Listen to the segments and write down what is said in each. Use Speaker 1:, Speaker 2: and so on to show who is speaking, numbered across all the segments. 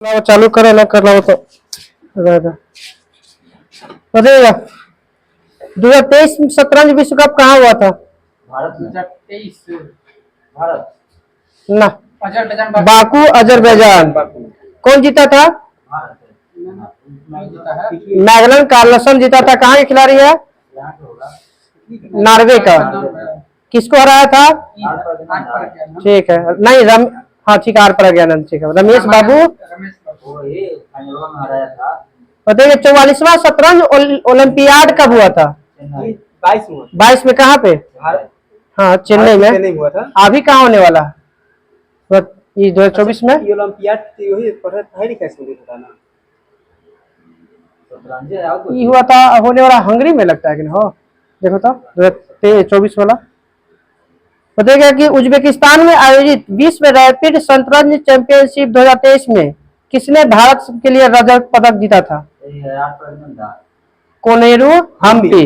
Speaker 1: वो चालू करे ना कर रहा हो तो बताइएगा। 2023 शतरंज विश्व कप कहाँ हुआ था?
Speaker 2: भारत में। 2023 भारत
Speaker 1: ना, बाकू अजरबैजान। कौन जीता था?
Speaker 2: भारत जीता है।
Speaker 1: मैग्नस कार्लसन जीता था। कहाँ के खिलाड़ी है?
Speaker 2: यहाँ के होगा
Speaker 1: नॉर्वे का। किसको हराया था? ठीक है, नहीं हाँ ठीक, आर प्रज्ञानंद। ठीक है, रमेश बाबू।
Speaker 2: वो ये फाइनल में हराया था।
Speaker 1: बताइए 44वां शतरंज ओलंपियाड कब हुआ था? 22 में। कहाँ पे? हाँ, चेन्नई में
Speaker 3: हुआ था।
Speaker 1: अभी कहाँ होने वाला? 2024 में
Speaker 3: ओलंपियाड वही कैसे ना
Speaker 1: ये हुआ था, होने वाला हंगरी में लगता है कि ना हो। देखो तो 2024 वाला। बताइएगा कि उज्बेकिस्तान में आयोजित विश्व रैपिड शतरंज चैंपियनशिप 2023 में किसने भारत के लिए रजत पदक जीता था? कोनेरू हम्पी।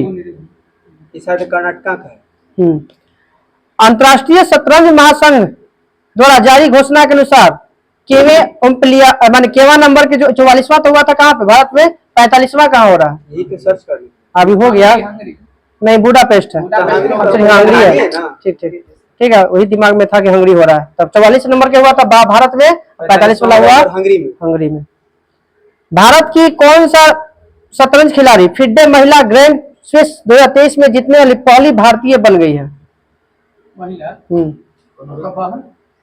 Speaker 3: कर्नाटका का है।
Speaker 1: अंतर्राष्ट्रीय शतरंज महासंघ द्वारा जारी घोषणा के अनुसार केवा नंबर के जो 44वां तो हुआ था कहाँ पे? भारत में। 45वां कहाँ हो रहा है?
Speaker 3: यही तो सर्च कर
Speaker 1: अभी हो गया। नहीं, बुडापेस्ट है। हंगरी है। ठीक ठीक ठीक है, वही दिमाग में था कि हंगरी हो रहा है। तब 44 नंबर के हुआ था भारत में, 45 वाला हुआ हंगरी में। भारत की कौन सा शतरंज खिलाड़ी फिडे महिला ग्रैंड स्विस 2023 में जीतने वाली पहली भारतीय बन गई है?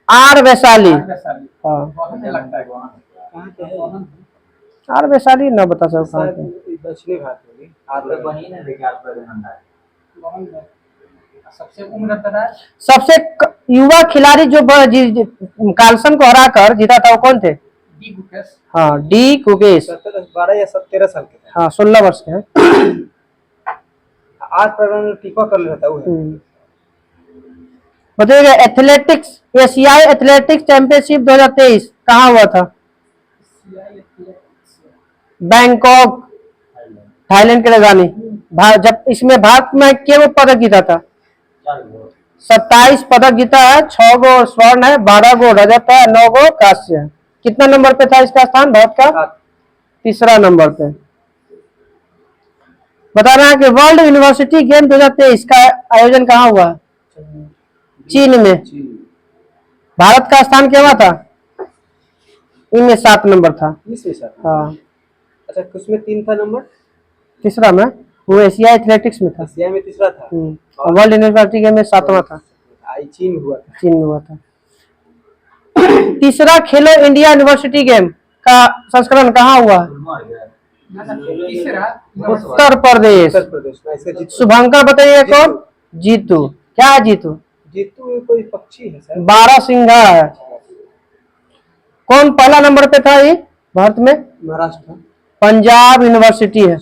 Speaker 1: आर वैशाली। हाँ, आर वैशाली ना बता सकता।
Speaker 3: दक्षिणी भारत
Speaker 1: सबसे युवा खिलाड़ी जो कार्लसन को हराकर जीता था वो कौन थे? हाँ, डी गुकेश।
Speaker 3: 12 या 13 साल के।
Speaker 1: हाँ, 16 वर्ष के हैं।
Speaker 3: आज पर टीका कर लेता हूँ।
Speaker 1: बताइएगा एथलेटिक्स एशियाई एथलेटिक्स चैंपियनशिप 2023 कहाँ हुआ था? बैंकॉक, थाईलैंड की राजधानी। जब इसमें भारत में केवल पदक जीता था? 27 पदक जीता है। 6 गो स्वर्ण है, 12 गो रजत है, 9 गो कांस्य है। कितना नंबर पे था इसका स्थान भारत का? तीसरा नंबर पे। बता रहे हैं कि वर्ल्ड यूनिवर्सिटी गेम 2023 का आयोजन कहाँ हुआ? चीन में। भारत का स्थान क्या था? इनमें 7 नंबर था। हाँ,
Speaker 3: अच्छा, उसमें 3 था नंबर।
Speaker 1: तीसरा में वो एशिया एथलेटिक्स में था।
Speaker 3: एशिया में तीसरा था।
Speaker 1: वर्ल्ड यूनिवर्सिटी गेम में 7वां था।
Speaker 3: चीन में हुआ था।
Speaker 1: तीसरा खेलो इंडिया यूनिवर्सिटी गेम का संस्करण कहाँ हुआ? उत्तर प्रदेश। शुभंकर बताइए कौन? जीतू। क्या है जीतू?
Speaker 3: जीतू कोई पक्षी है सर।
Speaker 1: 12 सिंघा है। कौन पहला नंबर पे था ये भारत में?
Speaker 3: महाराष्ट्र।
Speaker 1: पंजाब यूनिवर्सिटी है।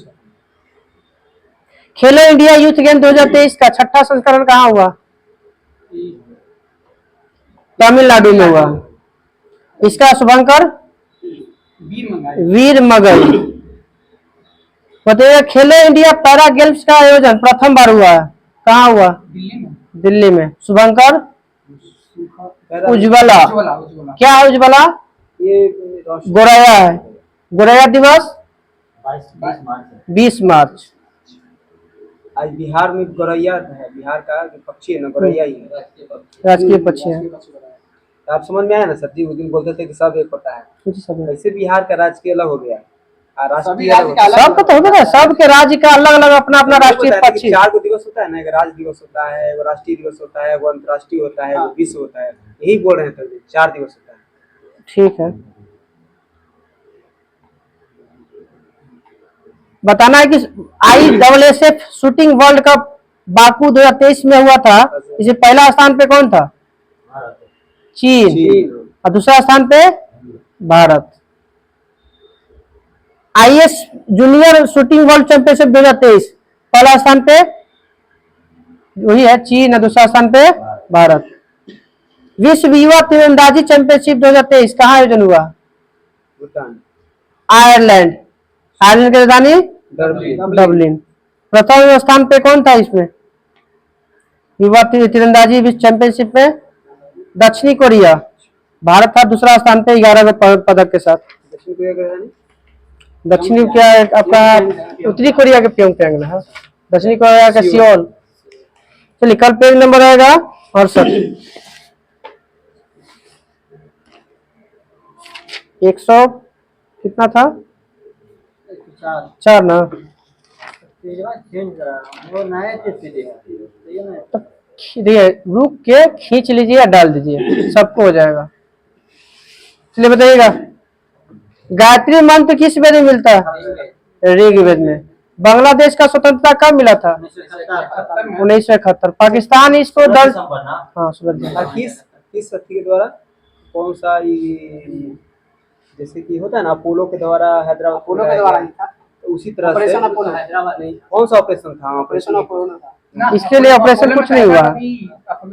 Speaker 1: खेलो इंडिया यूथ गेम 2023 का 6ठा संस्करण कहाँ हुआ? तमिलनाडु में हुआ। इसका शुभंकर वीर मगई। बताइए खेलो इंडिया पैरा गेम्स का आयोजन प्रथम बार हुआ है कहाँ हुआ? दिल्ली में। शुभंकर उज्ज्वला। क्या है उज्ज्वला?
Speaker 3: ये
Speaker 1: गोरैया है। गोरैया दिवस 20 मार्च।
Speaker 3: आज बिहार में गोरैया है। बिहार का जो पक्षी है ना, गोरैया ही है।
Speaker 1: राजकीय पक्षी है।
Speaker 3: आप समझ में आया ना सर जी? उस दिन बोलते थे कि सब एक होता है। कैसे बिहार का राजकीय अलग हो गया? राष्ट्रीय
Speaker 1: सबका तो होता है, सबके राज्य का अलग अलग अपना अपना राष्ट्रीय पक्षी।
Speaker 3: 4 दिवस होता है ना, एक राज्य दिवस होता है, वो राष्ट्रीय दिवस होता है, वो अंतर्राष्ट्रीय होता है, वो विश्व होता है। यही बोल रहे हैं 4 दिवस होता है।
Speaker 1: ठीक है, बताना है कि ISSF shooting world cup Baku 2023 में हुआ था। इसे पहला स्थान पे कौन था? चीन। और दूसरा स्थान पे Bharat. IS junior shooting world championship 2023 पहला स्थान पे वही है चीन, और दूसरा स्थान पे भारत। विश्व युवा तीरंदाजी चैंपियनशिप 2023 कहाँ आयोजन हुआ? आयरलैंड। आयरलैंड की राजधानी डबलिन। प्रथम स्थान पे कौन था इसमें युवा तीरंदाजी विश्व चैंपियनशिप में? दक्षिणी कोरिया। भारत था दूसरा स्थान पे 11 पदक के साथ।
Speaker 3: दक्षिण कोरिया का राजधानी
Speaker 1: दक्षिणी क्या है आपका उत्तरी कोरिया के प्योंगयांग है, दक्षिणी कोरिया का सियोल। चलिए कल पेज नंबर आएगा 68। 100 कितना था, 4 ना। देखिए रुक के खींच लीजिए या डाल दीजिए, सबको हो जाएगा। चलिए बताइएगा, गायत्री मंत्र किस वेद में मिलता है? ऋग्वेद में। बांग्लादेश का स्वतंत्रता कब मिला था? 1971। पाकिस्तान इसको दर्ज, हाँ सूरज
Speaker 3: किस शक्ति के द्वारा, कौन सा ये जैसे कि होता है ना अपोलो के द्वारा हैदराबाद, अपोलो के द्वारा था, तो उसी तरह से हैदराबाद नहीं, कौन सा ऑपरेशन था? ऑपरेशन अपोलो था।
Speaker 1: इसके लिए ऑपरेशन कुछ नहीं हुआ।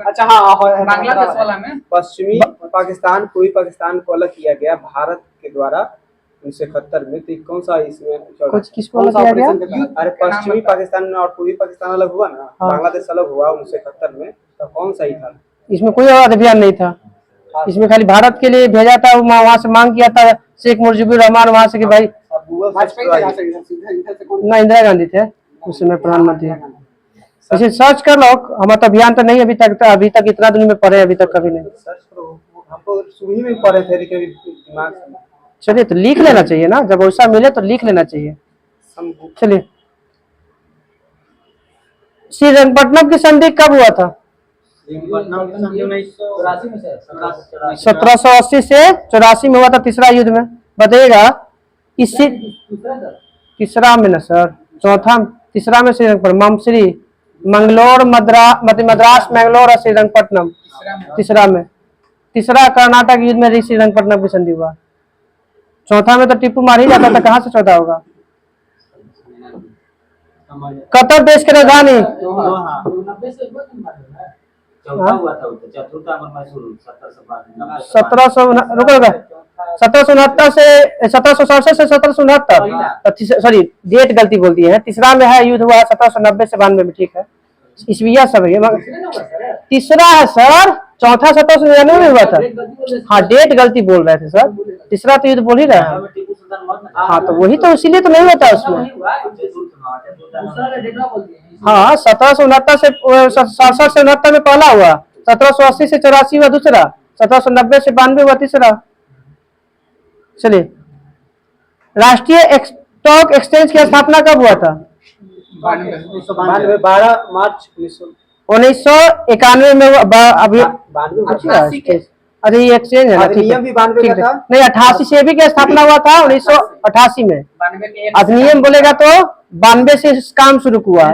Speaker 3: अच्छा हाँ, बांग्लादेश वाला में पश्चिमी पाकिस्तान, पूर्वी पाकिस्तान को अलग किया गया भारत के द्वारा 1971 में। तो कौन सा इसमें
Speaker 1: कुछ किसको अलग किया गया?
Speaker 3: अरे पश्चिमी पाकिस्तान और पूर्वी पाकिस्तान अलग हुआ ना, बांग्लादेश अलग हुआ 1971 में, तो कौन सा ही था?
Speaker 1: इसमें कोई और अभियान नहीं था, इसमें खाली भारत के लिए भेजा था। वहां से मांग किया था शेख मुजीबुर रहमान वहां से कि भाई, ना इंदिरा गांधी थे उस समय प्रधानमंत्री। वैसे सर्च कर लो, हमारा अभियान तो नहीं अभी तक इतना दिन में पढ़े, अभी तक कभी नहीं।
Speaker 3: सर्च करो, हम तो शुरू ही में पढ़े थे लेकिन दिमाग से।
Speaker 1: चलिए तो लिख लेना चाहिए ना, जब वैसा मिले तो लिख लेना चाहिए। चलिए, श्रीरंगपट्टनम की संधि कब हुआ था? 1780 से 84 में हुआ था, तीसरा युद्ध में। बताइएगा इसी तीसरा में ना सर, चौथा तीसरा में श्रीरंगपट्टनम, ममश्री, मंगलोर, मद्रास, मंगलोर और श्रीरंगपट्टनम तीसरा में। तीसरा कर्नाटक युद्ध में श्रीरंगपट्टनम की संधि हुआ। चौथा में तो टीपू मार ही जाता था, कहाँ से चौथा होगा? कतर देश की राजधानी, 1769 से 1767 से 1769, सॉरी डेट गलती बोल दिए हैं। तीसरा में है युद्ध हुआ 1790 से 92 में, ठीक है ईस्विया सब है। तीसरा है सर, चौथा 1799 में हुआ था। हाँ डेट गलती बोल रहे थे सर, तीसरा तो युद्ध बोल ही रहे हैं। हाँ तो वही तो, इसीलिए तो नहीं होता उसमें। हाँ 1769 से 67 से 69 में पहला हुआ, 1780 से 84 हुआ दूसरा, 1790 से 92 हुआ तीसरा। चलिए, राष्ट्रीय स्टॉक एक्सचेंज की स्थापना कब हुआ था?
Speaker 3: 12 मार्च
Speaker 1: 1991 में हुआ। अभी अरे ये एक्सचेंज है ना,
Speaker 3: अधिनियम भी 92 का था।
Speaker 1: नहीं 88 से भी क्या स्थापना हुआ था 1988 में। अधिनियम बोलेगा तो 92 से काम शुरू हुआ।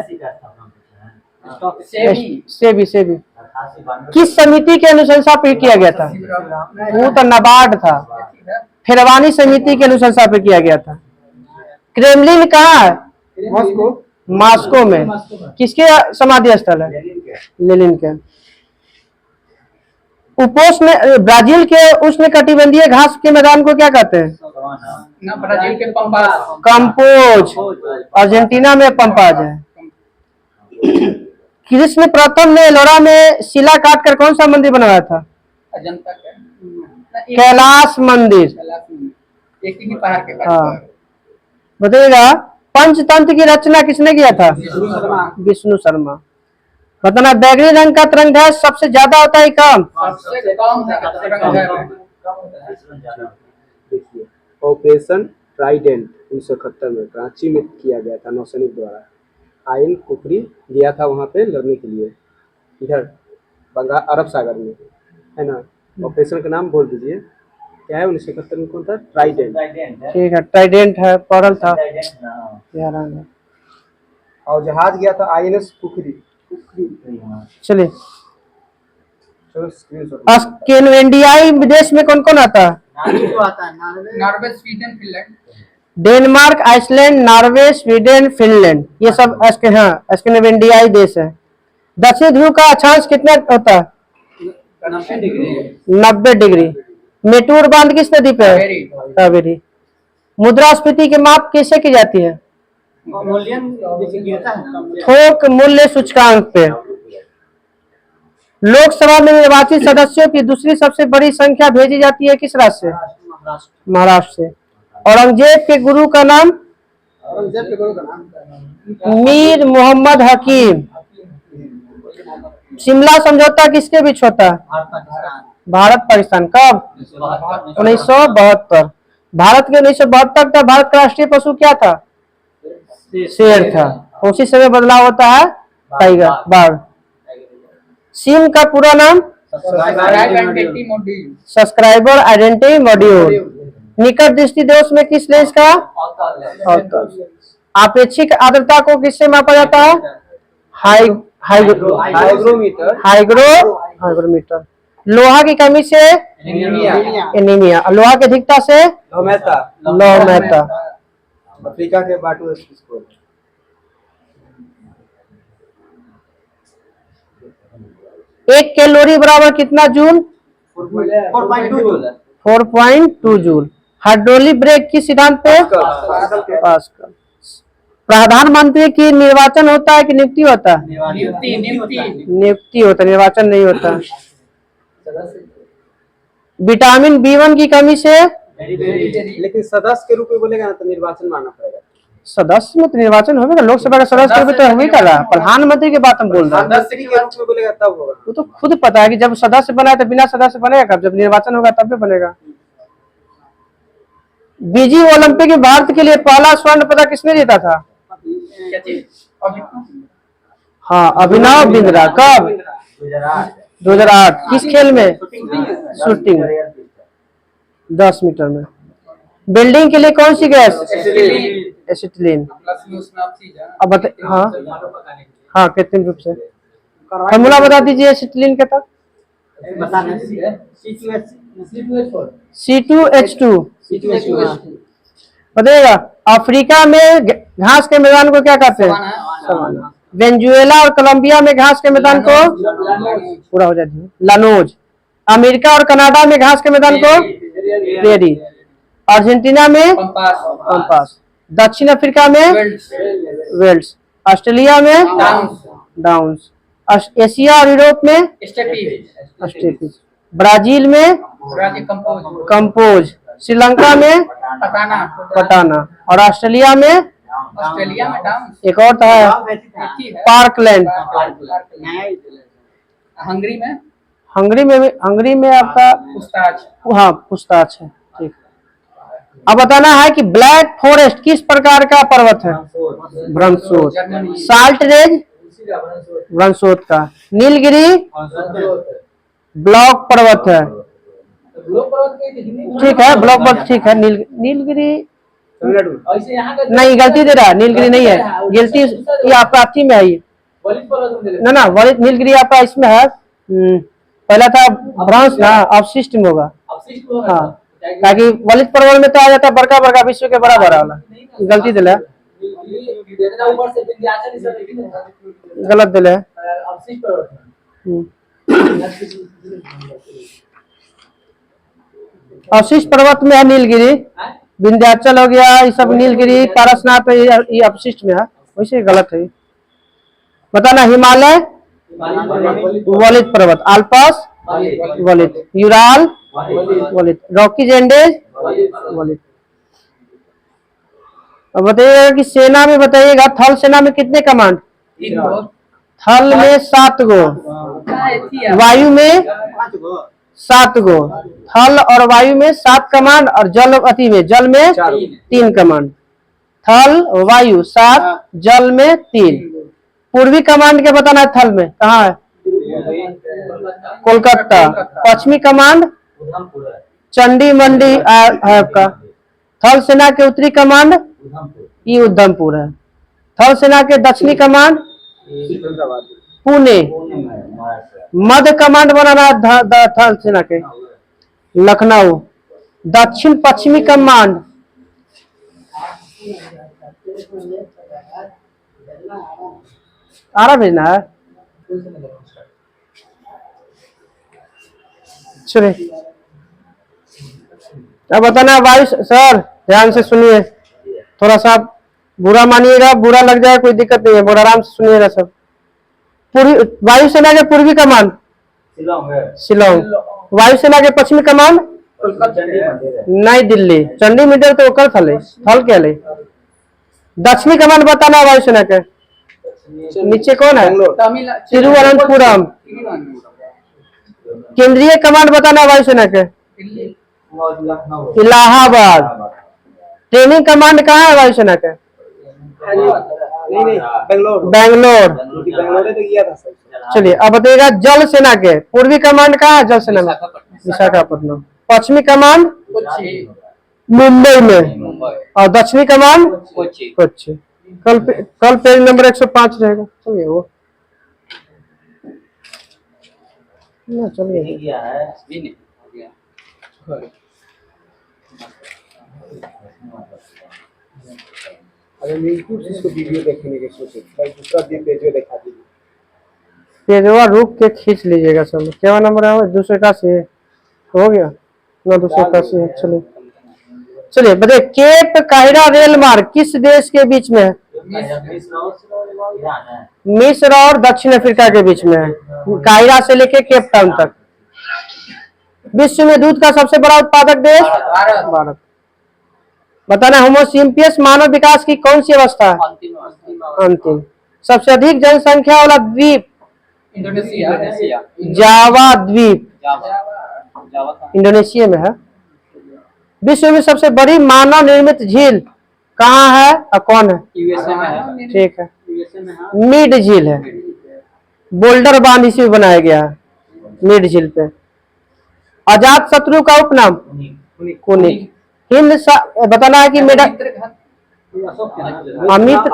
Speaker 1: सेबी किस समिति के अनुशंसा पे किया गया था? वो तो नाबार्ड था। फिरवानी समिति के अनुशंसा पे किया गया था। क्रेमलिन कहाँ है? मॉस्को में। किसके समाधि स्थल है? लेनिन के। उपोष्ण ब्राजील के उष्ण कटिबंधीय घास के मैदान को क्या कहते हैं?
Speaker 2: ब्राजील के
Speaker 1: कंपोज। अर्जेंटीना में पंपाज है। कृष्ण प्रथम ने एलोरा में शिला काटकर कौन सा मंदिर बनवाया था? कैलाश मंदिर। हाँ बताइएगा, पंचतंत्र की रचना किसने किया था? विष्णु शर्मा। बताना, बैगनी रंग का तिरंगा सबसे ज्यादा होता है कम?
Speaker 3: ऑपरेशन ट्राइडेंट 1971 में कराची में किया गया था नौसैनिक द्वारा। आयन कुफरी दिया था वहां पे लड़ने के लिए, इधर बंगाल अरब सागर में, है ना। ऑपरेशन का नाम बोल दीजिए क्या है? 1971 में कौन था? ट्राइडेंट।
Speaker 1: ठीक है, ट्राइडेंट है, पढ़ल था।
Speaker 3: और जहाज गया था INS कुफरी।
Speaker 1: चलिए, स्कैंडिनेवियाई देश में कौन कौन आता है?
Speaker 2: Norway, Sweden, Finland.
Speaker 1: Denmark, Iceland, Norway, Sweden, Finland, ये सब स्कैंडिनेवियाई देश है। दक्षिण ध्रुव का अक्षांश कितना होता है? 90 डिग्री। मेटूर बांध किस नदी पे है? कावेरी। मुद्रास्फीति की माप कैसे की जाती है? थोक मूल्य सूचकांक पे। लोकसभा में निर्वाचित सदस्यों की दूसरी सबसे बड़ी संख्या भेजी जाती है किस राज्य से? महाराष्ट्र से। औरंगजेब के गुरु का नाम
Speaker 3: औरंगजेब के गुरु का नाम
Speaker 1: मीर मोहम्मद हकीम। शिमला समझौता किसके बीच होता है? भारत पाकिस्तान। कब? 1972। भारत के 1972 तक भारत का राष्ट्रीय पशु क्या था? शेर था। उसी समय बदलाव होता है टाइगर, बाघ। सिम का पूरा नाम? Subscriber identity module. निकट दृष्टि दोष में किस लेंस का? आपेक्षिक आर्द्रता को किससे मापा जाता है? हाइग्रोमीटर। लोहा की कमी से? एनीमिया। लोहा की अधिकता से? लौमेता।
Speaker 3: अफ्रीका के बाटू स्कोर।
Speaker 1: एक कैलोरी बराबर कितना जूल? 4.2 जूल। हाइड्रोलिक ब्रेक किस सिद्धांत पे? पास्कल। प्रधानमंत्री की निर्वाचन होता है कि नियुक्ति होता है? नियुक्ति होता है, निर्वाचन नहीं होता। विटामिन B1 की कमी से?
Speaker 3: लेकिन सदस्य के रूप में बोलेगा ना तो निर्वाचन मानना पड़ेगा।
Speaker 1: सदस्य में तो निर्वाचन होगा, लोकसभा का सदस्य के रूप में तो नहीं कर रहा, प्रधानमंत्री की बात हम बोल रहे हैं।
Speaker 3: सदस्य के रूप में बोलेगा तब होगा।
Speaker 1: वो तो खुद पता है कि जब सदस्य बना है तो बिना सदस्य बनेगा कब? जब निर्वाचन होगा तब भी बनेगा। बीजी ओलंपिक में भारत के लिए पहला स्वर्ण पदक किसने जीता था? हाँ, अभिनव बिंद्रा। कब? 2008। किस खेल में? शूटिंग, 10 मीटर में। बिल्डिंग के लिए कौन सी गैस? एसिटिलीन। अब बता। हाँ, कृत्रिम रूप से। फॉर्मूला बता दीजिए एसिटिलीन के तक। C2H2। बताइएगा। अफ्रीका में घास के मैदान को क्या कहते हैं? सवाना। वेनेजुएला और कोलंबिया में घास के मैदान को? पूरा हो जाती है, लानोज। अमेरिका और कनाडा में घास के मैदान को? प्रेरी। अर्जेंटीना में? पंपास। दक्षिण अफ्रीका में? वेल्स। ऑस्ट्रेलिया में? डाउन्स। एशिया और यूरोप में? स्टेपीज। ब्राजील में? कंपोज। श्रीलंका में? पटाना। और ऑस्ट्रेलिया में? एक और था पार्कलैंड। हंगरी में आपका हाँ पूछताछ है। ठीक। अब बताना है कि ब्लैक फॉरेस्ट किस प्रकार का पर्वत है? ब्रह्मसोत। Salt range? ब्रह्मसोत का। नीलगिरी? ब्लॉक पर्वत है। ठीक है, ब्लॉक पर्वत ठीक है। नीलगिरी नहीं, गलती दे रहा है, नीलगिरी नहीं है, गलती ये आपका अथी में है ये ना नीलगिरी आपका इसमें है। पहला था भ्रंश ना, अवशिष्ट में होगा। हाँ, ताकि वलित पर्वत में तो आ जाता बड़का बड़का विश्व के बड़ा बड़ा वाला, गलती दिला, गलत दिला। अवशिष्ट पर्वत में है नीलगिरी, विंध्याचल हो गया, ये सब नीलगिरी, पारसनाथ ये अपशिष्ट में है, वैसे गलत है। बताना। हिमालय वलित पर्वत, आल्पस वलित, यूराल वलित, रॉकी एंडेज वलित। अब बताइएगा कि सेना में बताइएगा, थल सेना में कितने कमांड? थल में 7 गो, वायु में 7 गो, थल और वायु में 7 कमांड, और जल अति में जल में 3 कमांड। थल वायु 7, जल में 3। पूर्वी कमांड के बताना है, थल में कहाँ है? कोलकाता। पश्चिमी कमांड चंडी मंडी है आपका। थल सेना के उत्तरी कमांड ये उधमपुर है। थल सेना के दक्षिणी कमांड पुणे। मध्य कमांड बनाना थल सेना के लखनऊ। दक्षिण पश्चिमी कमांड आरा भेजना है। चलिए अब बताना वायु। सर ध्यान से सुनिए, थोड़ा सा बुरा मानिएगा, बुरा लग जाए कोई दिक्कत नहीं है, बहुत आराम से सुनिएगा सब। पूर्वी वायुसेना के पूर्वी कमान शिलोंग। वायुसेना के पश्चिमी कमान नई दिल्ली चंडी मंदिर तो ओकर थल के ले दक्षिणी कमान बताना वायुसेना के नीचे कौन है तिरुवनंतपुरम केंद्रीय कमांड बताना वायुसेना के इलाहाबाद ट्रेनिंग कमांड कहाँ है वायुसेना के
Speaker 3: नहीं बेंगलोर
Speaker 1: बेंगलोर
Speaker 3: तो गया था सर।
Speaker 1: चलिए अब बताइएगा जल सेना के पूर्वी कमांड कहाँ है जल सेना में विशाखापट्टनम पश्चिमी कमांड मुंबई में और दक्षिणी कमान कोच्चि कल पेज नंबर 105 रहेगा चलिए वो ना चलिए
Speaker 3: अगर यूट्यूब से इसको वीडियो देखने के सोचे भाई दूसरा दिन पेज दिखा दीजिए
Speaker 1: पेजवा रुक के खींच लीजिएगा सब क्या नंबर है 281 हो गया ना 281 है चलिए चलिए बताइए केप काहिरा रेल मार्ग किस देश के बीच में है मिस्र और दक्षिण अफ्रीका के बीच में है काहिरा से लेके केप टाउन तक विश्व में दूध का सबसे बड़ा उत्पादक देश भारत बताना होमोसिम्पियस मानव विकास की कौन सी अवस्था है अंतिम सबसे अधिक जनसंख्या वाला द्वीप
Speaker 2: इंडोनेशिया
Speaker 1: जावा द्वीप इंडोनेशिया में है विश्व में सबसे बड़ी मानव निर्मित झील कहाँ है और कौन है
Speaker 2: यूएसए में है
Speaker 1: ठीक है
Speaker 2: यूएसए में है
Speaker 1: मिड झील है बोल्डर बांध इसी में बनाया गया है मिड झील पे अजात शत्रु का उपनाम कुनिक हिंद बताना है कि मेरा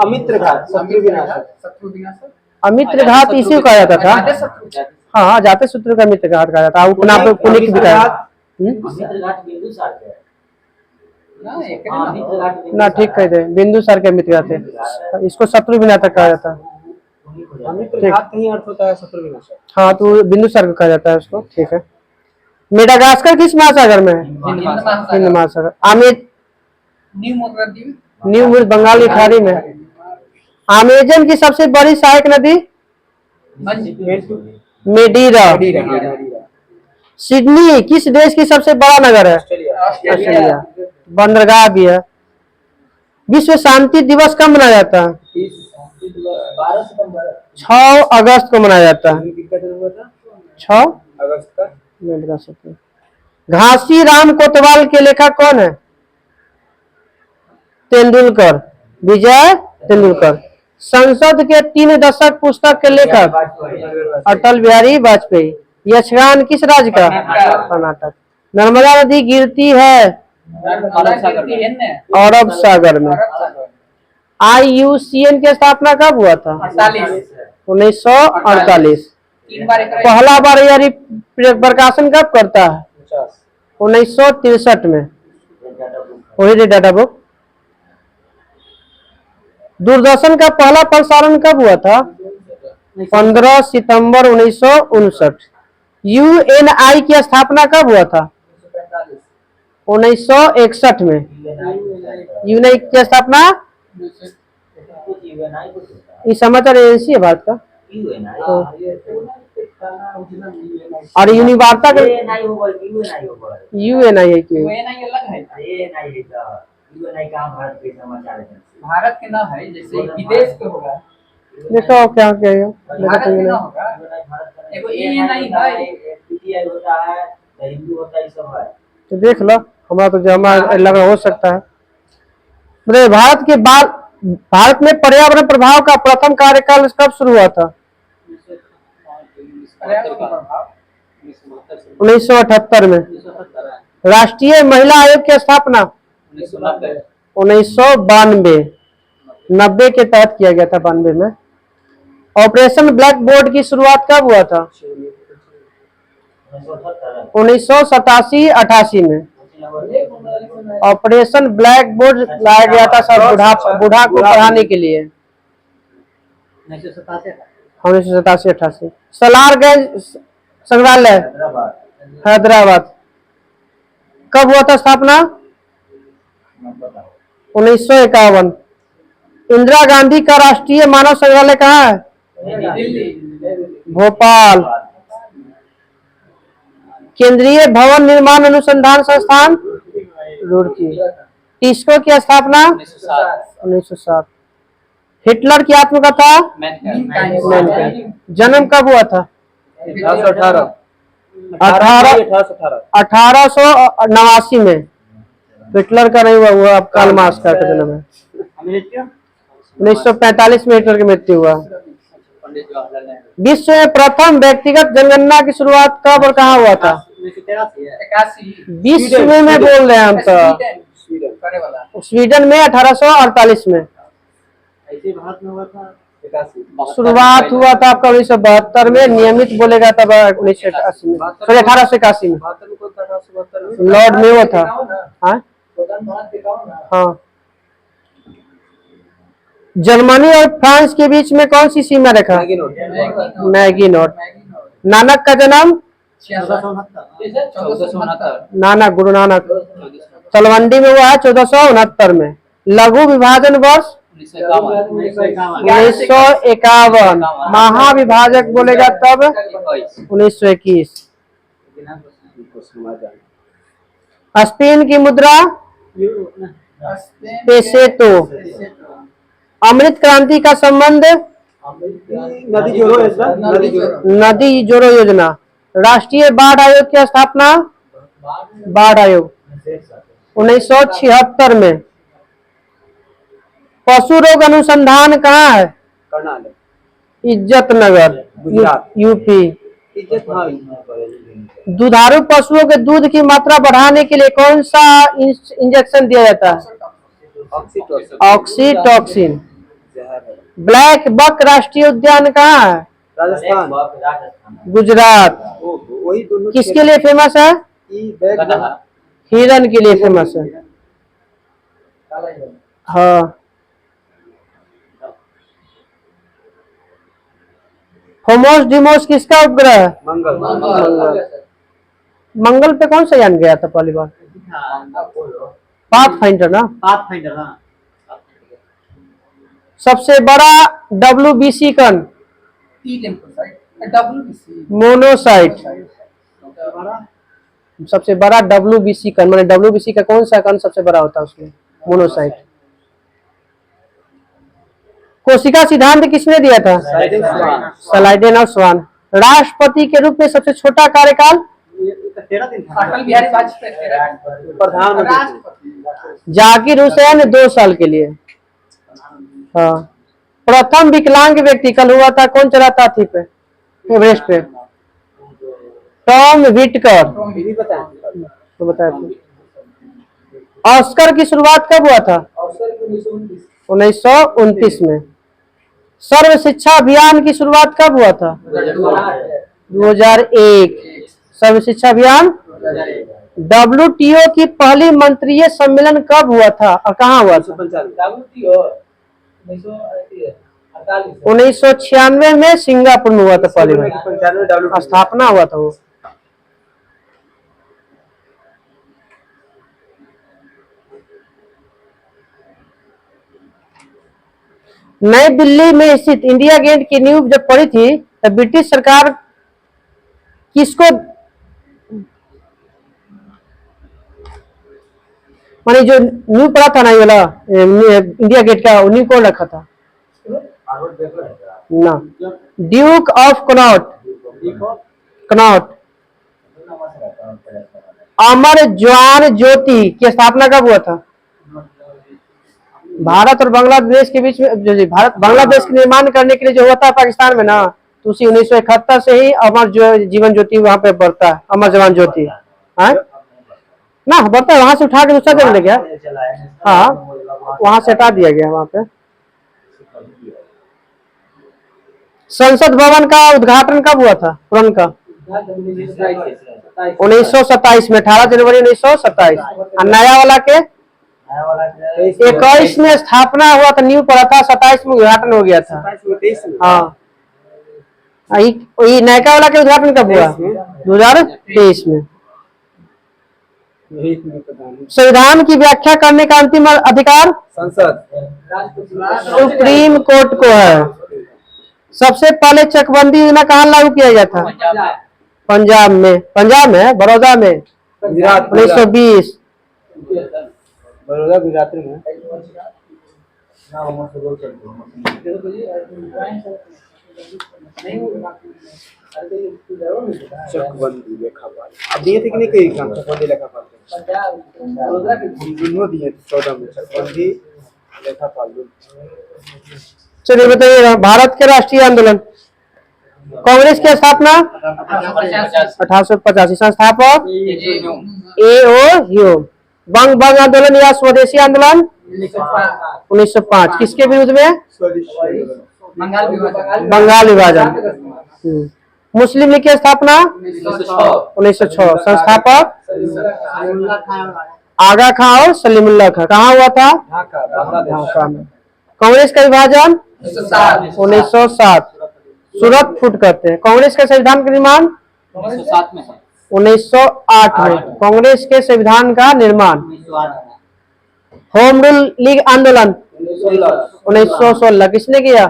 Speaker 3: अमित्र घाट शत्रु विनाशक
Speaker 1: अमित्र घाट इसी को कहा जाता था हाँ जाते शत्रु का मित्र घाट कहा जाता है उपनाम कुनिक भी कहा ना ठीक कह दे बिंदुसार के मित्र थे इसको शत्रु विनाशक कहा जाता है
Speaker 3: अमित्र घाट कहीं अर्थ होता है शत्रु विनाशक
Speaker 1: हाँ तो बिंदुसार को कहा जाता है उसको ठीक है मेडागास्कर किस महासागर में है हिंद महासागर आमिर न्यू बंगाल की खाड़ी में अमेजन की सबसे बड़ी सहायक नदी मेडीरा सिडनी किस देश की सबसे बड़ा नगर है ऑस्ट्रेलिया बंदरगाह भी है विश्व शांति दिवस कब मनाया जाता है 6 अगस्त को मनाया जाता है 6
Speaker 3: अगस्त का
Speaker 1: नहीं बता सकते घासी राम कोतवाल के लेखक कौन है तेंदुलकर विजय तेंदुलकर संसद के 3 दशक पुस्तक के लेखक अटल बिहारी वाजपेयी यक्षगान किस राज्य का कर्नाटक नर्मदा नदी गिरती है अरब सागर में IUCN की स्थापना कब हुआ था 1948 पहला बार यारी प्रकाशन कब करता है 1963 में वही डाटा बुक दूरदर्शन का पहला प्रसारण कब हुआ था 15 सितंबर 1959 UNI की स्थापना कब हुआ था 1961 में यूनाई की स्थापना ये समाचार एजेंसी है भारत का और यूनिवार्ता का UNI की
Speaker 2: भारत के ना है जैसे विदेश के होगा
Speaker 1: देखो क्या क्या है
Speaker 2: भारत के ना होगा एगो ANI है
Speaker 4: होता है हिंदू होता है सब है
Speaker 1: तो देख लो हमारा तो जमा लगा हो सकता है मतलब भारत में पर्यावरण प्रभाव का प्रथम कार्यकाल कब शुरू हुआ था 1978 में राष्ट्रीय महिला आयोग की स्थापना 1992 90 के तहत किया गया था 92 में ऑपरेशन ब्लैक बोर्ड की शुरुआत कब हुआ था 1987-88 में ऑपरेशन ब्लैक बोर्ड लाया गया था सब बूढ़ा को पढ़ाने के लिए 1987-88 सलारगंज संग्रहालय हैदराबाद कब हुआ था स्थापना 1951 इंदिरा गांधी का राष्ट्रीय मानव संग्रहालय कहाँ है भोपाल केंद्रीय भवन निर्माण अनुसंधान संस्थान रुड़की। टिस्को की स्थापना 1907। हिटलर की आत्मकथा मैनकाइंड। जन्म कब हुआ था? 1889 में। हिटलर का नहीं हुआ, हुआ अब कार्ल मार्क्स का जन्म है। 1945 में हिटलर की मृत्यु हुआ। विश्व में प्रथम व्यक्तिगत जनगणना की शुरुआत कब और कहाँ हुआ था?
Speaker 2: 81
Speaker 1: विश्व में मैं बोल रहे हैं हम तो। स्वीडन में 1848 में
Speaker 4: ऐसे भारत में हुआ था 81।
Speaker 1: शुरुआत हुआ था आपका 1972 में। नियमित बोलेगा तब 1981 में, सॉरी 1881 में। लॉर्ड में वो था। हाँ हाँ। जर्मनी और फ्रांस के बीच में कौन सी सीमा रेखा? मैगी नोट। नानक का जन्म?
Speaker 2: 1469।
Speaker 1: नानक गुरु नानक तलवंडी में हुआ है 1469 में। लघु विभाजन वर्ष 1951। महाविभाजक बोलेगा तब 1921। स्पेन की मुद्रा पेसेतो। अमृत क्रांति का संबंध नदी जोड़ो योजना। राष्ट्रीय बाढ़ आयोग की स्थापना? बाढ़ आयोग 1976 में। पशु रोग अनुसंधान कहाँ है?
Speaker 3: कर्नाटक।
Speaker 1: इज्जत नगर
Speaker 3: गुजरात।
Speaker 1: यूपी।
Speaker 3: हाँ।
Speaker 1: दुधारू पशुओं के दूध की मात्रा बढ़ाने के लिए कौन सा इंजेक्शन दिया जाता है? ऑक्सीटॉक्सिन। ब्लैक बक राष्ट्रीय उद्यान कहाँ है?
Speaker 3: राजस्थान।
Speaker 1: गुजरात।
Speaker 3: वही दोनों
Speaker 1: किसके लिए फेमस है? हिरन के लिए फेमस है। हाँ। होमोस डिमोस किसका उपग्रह है?
Speaker 3: मंगल।
Speaker 1: मंगल पे कौन सा यान गया था पहली बार? पाथफाइंडर ना।
Speaker 4: पाथफाइंडर हाँ।
Speaker 1: सबसे बड़ा WBC कण? मोनोसाइट। सबसे बड़ा WBC कण माने WBC का कौन सा कण सबसे बड़ा होता है उसमें? मोनोसाइट। कोशिका सिद्धांत किसने दिया था? सलाइडेन और स्वान। राष्ट्रपति के रूप में सबसे छोटा कार्यकाल?
Speaker 4: 13 दिन
Speaker 2: अटल बिहारी वाजपेयी
Speaker 3: प्रधानमंत्री।
Speaker 1: जाकिर हुसैन 2 साल के लिए। हाँ। प्रथम विकलांग व्यक्ति कल हुआ था, कौन चढ़ा था हाथी पे एवरेस्ट पे? Tom Whittaker. तो बताया था। ऑस्कर की शुरुआत कब हुआ था? 1929 में। सर्व शिक्षा अभियान की शुरुआत कब हुआ था? 2001। सर्व शिक्षा अभियान। WTO की पहली मंत्रीय सम्मेलन कब हुआ था और कहाँ हुआ था? 1996 में सिंगापुर में हुआ था पहली बार स्थापना हुआ था वो। नई दिल्ली में स्थित इंडिया गेट की नींव जब पड़ी थी तब ब्रिटिश सरकार किसको माने जो नींव पड़ा था ना ये वाला इंडिया गेट का, नींव कौन रखा था? ना, ड्यूक ऑफ कनॉट। कनॉट। अमर जवान ज्योति की स्थापना कब हुआ था? भारत और बांग्लादेश के बीच में जो भारत बांग्लादेश के निर्माण करने के लिए जो हुआ था पाकिस्तान में ना, तो उसी 1971 से ही अमर जीवन ज्योति वहां पे बढ़ता है। अमर जवान ज्योति है ना, बढ़ता है। वहां से उठा के दूसरा जगह ले गया। हाँ, वहां से हटा दिया गया वहां पे। संसद भवन का उद्घाटन कब हुआ था? पूर्ण का 1927 में, 18 जनवरी 1927। और नया वाला के 21 में स्थापना हुआ था, न्यू पड़ा था, 27 में उद्घाटन हो गया था। हाँ, ये नयका वाला के उद्घाटन कब हुआ? 2023 में। संविधान की व्याख्या करने का अंतिम अधिकार
Speaker 3: संसद
Speaker 1: सुप्रीम कोर्ट को है। सबसे पहले चकबंदी योजना कहाँ लागू किया गया था? पंजाब में बड़ौदा में
Speaker 3: गुजरात
Speaker 1: 1920।
Speaker 3: बड़ौदा गुजरात में है। चकबंदी लेखापाल अब दिए थे कि नहीं कई एग्जाम चकबंदी लेखापाल दोनों दिए थे 14 में चकबंदी लेखापाल।
Speaker 1: चलिए बताइए भारत के राष्ट्रीय आंदोलन कांग्रेस की स्थापना 1885। संस्थापक A.O. ह्यूम। बंग आंदोलन या स्वदेशी आंदोलन 1905 किसके विरुद्ध में? बंगाल विभाजन। मुस्लिम लीग की स्थापना 1906। संस्थापक आगा खां और सलीमुल्लाह खां। कहाँ हुआ था? ढाका में। कांग्रेस का विभाजन 1907। सूरत फूट करते हैं। कांग्रेस के संविधान का निर्माण 1908 में। कांग्रेस के संविधान का निर्माण। होम रूल लीग आंदोलन 1916 किसने किया?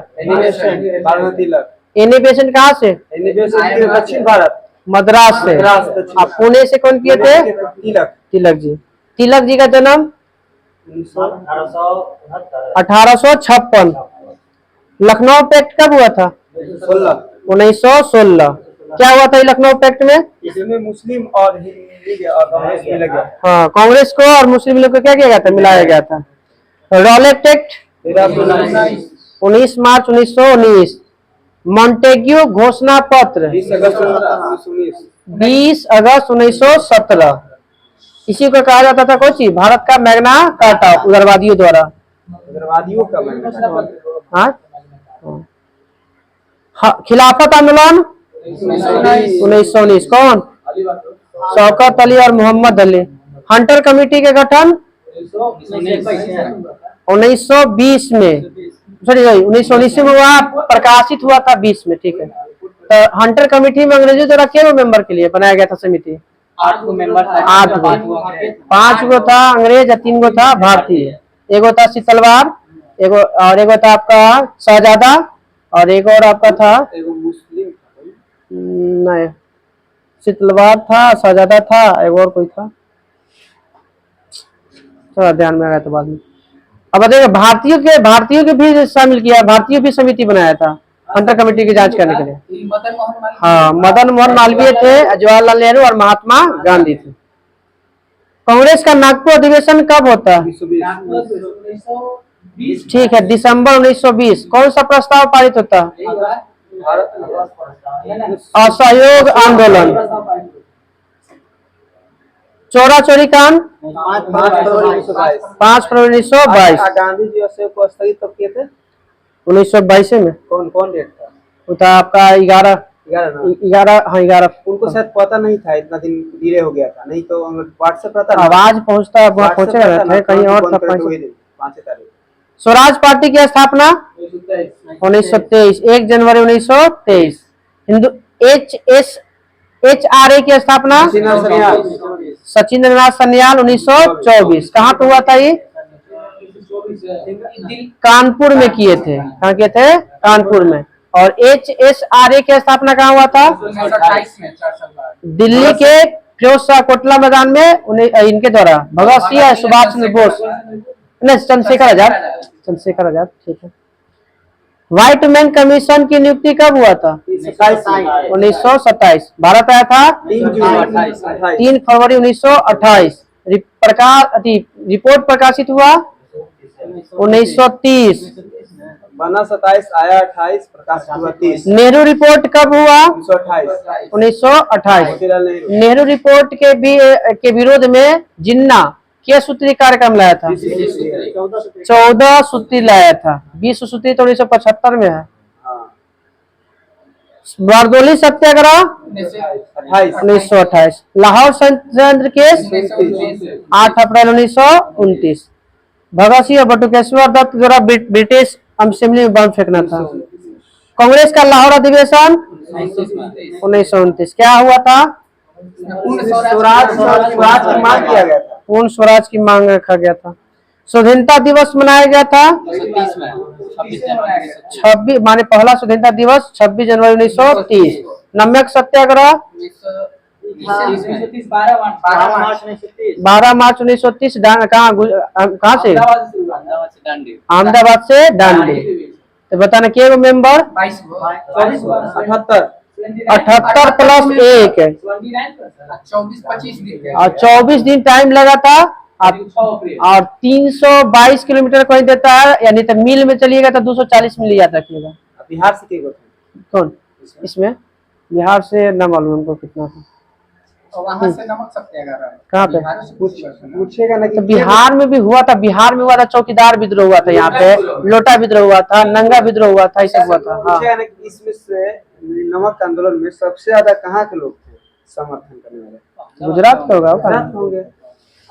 Speaker 1: एनिबेशन कहाँ से?
Speaker 3: दक्षिण भारत
Speaker 1: मद्रास से। अब पुणे से कौन किए थे? तिलक जी। तिलक जी का जन्म 1856। लखनऊ पैक्ट कब हुआ था? 1916। क्या हुआ था लखनऊ पैक्ट में?
Speaker 3: इसमें मुस्लिम और हिंदू और कांग्रेस मिला गया।
Speaker 1: हाँ, कांग्रेस को और मुस्लिम लीग को क्या किया गया था? मिलाया गया था। रॉलेट एक्ट 19 मार्च 1919। मॉन्टेग्यू घोषणा पत्र
Speaker 3: 20 अगस्त 1919।
Speaker 1: 20 अगस्त 1917। इसी को कहा जाता था कौन सी? भारत का मैग्ना कार्टा उग्रवादियों द्वारा।
Speaker 3: उग्रवादियों का
Speaker 1: हाँ, खिलाफत आंदोलन 1919। कौन? शौकत अली और मोहम्मद अली। हंटर कमेटी के गठन 1920 में, सॉरी 1919 में हुआ, प्रकाशित हुआ था 20 में। ठीक है, तो हंटर कमेटी में अंग्रेजों द्वारा कितने मेंबर के लिए बनाया गया था समिति?
Speaker 2: 8 गो मेंबर था।
Speaker 1: 8 गो। 5 गो था अंग्रेज, 3 गो था भारतीय। एगो था शीतलवार, एगो और एगो था आपका शहजादा, और एक और आपका था
Speaker 3: मुस्लिम
Speaker 1: नहीं, शीतलवार था, शहजादा था, एक और कोई था, थोड़ा ध्यान में आ गया तो बाद में। अब बताइए भारतीयों के भी शामिल किया, भारतीयों भी समिति बनाया था हंटर कमेटी की जांच करने के लिए। हाँ, मदन मोहन मालवीय थे, जवाहरलाल नेहरू और महात्मा गांधी थे। कांग्रेस का नागपुर अधिवेशन कब होता है? ठीक है, दिसंबर 1920। कौन सा प्रस्ताव पारित होता है? असहयोग आंदोलन। चोरा चोरी कांड 5 फरवरी 1922।
Speaker 3: गांधी जी असहयोग को स्थगित कब किए थे?
Speaker 1: 1922 में।
Speaker 3: कौन डेट था?
Speaker 1: वो था आपका 11। हाँ 11।
Speaker 3: उनको शायद पता नहीं था, इतना दिन डिले हो गया था, नहीं तो व्हाट्सएप रहता ना,
Speaker 1: आवाज पहुंचता कहीं और था।
Speaker 3: 5 तारीख।
Speaker 1: स्वराज पार्टी की स्थापना 1923, 1 जनवरी 1923। हिंदू HRA की स्थापना सचिंद्रनाथ सन्याल 1924। कहाँ पे हुआ था ये? कानपुर में किए थे। कहाँ किए थे? कानपुर में। और HSRA की स्थापना कहाँ हुआ था?
Speaker 2: 1928 में, 4 साल बाद।
Speaker 1: दिल्ली के फिरोज शाह कोटला मैदान में, इनके द्वारा भगत सिंह, सुभाष चंद्र बोस, नहीं चंद्रशेखर आजाद। ठीक है। व्हाइट मैन कमीशन की नियुक्ति कब हुआ था? 1927। भारत आया था 3 फरवरी 1928। रिपोर्ट प्रकाशित हुआ 1930।
Speaker 3: बना 27, आया 28, प्रकाशित हुआ 30।
Speaker 1: नेहरू रिपोर्ट कब हुआ? 1928। नेहरू रिपोर्ट के विरोध में जिन्ना क्या सूत्री कार्यक्रम लाया था? 14 सूत्री लाया था। 20 सूत्री तो 1975 में है। बारदोली सत्याग्रह 1928। लाहौर संयंत्र केस 8 अप्रैल 1929। भगत सिंह और बटुकेश्वर दत्त द्वारा ब्रिटिश असेंबली में बम फेंकना था। कांग्रेस का लाहौर अधिवेशन 1929। क्या हुआ था?
Speaker 3: स्वराज की मांग किया गया था।
Speaker 1: पूर्ण स्वराज की मांग रखा गया था। स्वतंत्रता दिवस मनाया गया था 26 माने पहला स्वतंत्रता दिवस 26 जनवरी 1930। नमक सत्याग्रह
Speaker 2: 1930 12 मार्च 1930
Speaker 1: 12 मार्च 1930 कहाँ से?
Speaker 2: अहमदाबाद से दांडी
Speaker 1: अहमदाबाद से दांडी। तो बताना के मेंबर
Speaker 2: 22
Speaker 1: 78 प्लस 1 है
Speaker 2: 24-25 दिन
Speaker 1: और 24 दिन टाइम लगा था और 322 किलोमीटर कोई देता है, यानी तो मील में चलिएगा तो 240 मिल याद रखिएगा।
Speaker 3: बिहार से के
Speaker 1: कौन इसमें? बिहार से न मालूम हमको कितना था।
Speaker 2: और वहां से नमक सत्याग्रह
Speaker 1: कहाँ पे?
Speaker 2: बिहार से
Speaker 3: पूछेगा ना
Speaker 1: तो बिहार में भी हुआ था, बिहार में हुआ था, चौकीदार विद्रोह हुआ था, यहाँ पे लोटा विद्रोह हुआ था, नंगा विद्रोह हुआ था, ये सब हुआ था। हाँ
Speaker 3: पूछेगा ना कि इसमें से नमक आंदोलन में सबसे ज्यादा कहाँ के लोग थे समर्थन करने वाले?
Speaker 1: गुजरात का होगा
Speaker 3: गुजरात होंगे।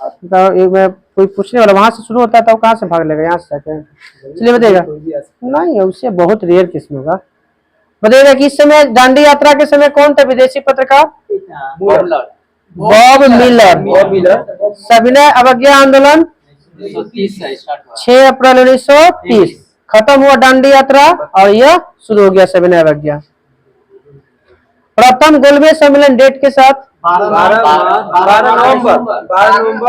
Speaker 1: तो एक मैं कोई पूछने वाला वहां से शुरू होता था, वो कहाँ से भाग लेगा? यहाँ से जाके चलिए बताइएगा। नहीं, उससे बहुत रेयर किस्म होगा। बताइएगा कि इस समय दांडी यात्रा के समय कौन था विदेशी पत्रकार? Bob Miller. सविनय अवज्ञा आंदोलन 6 अप्रैल 1930 खत्म हुआ दांडी यात्रा और यह शुरू हो गया सविनय अवज्ञा। प्रथम गोलमेज सम्मेलन डेट के साथ
Speaker 3: 12 नवंबर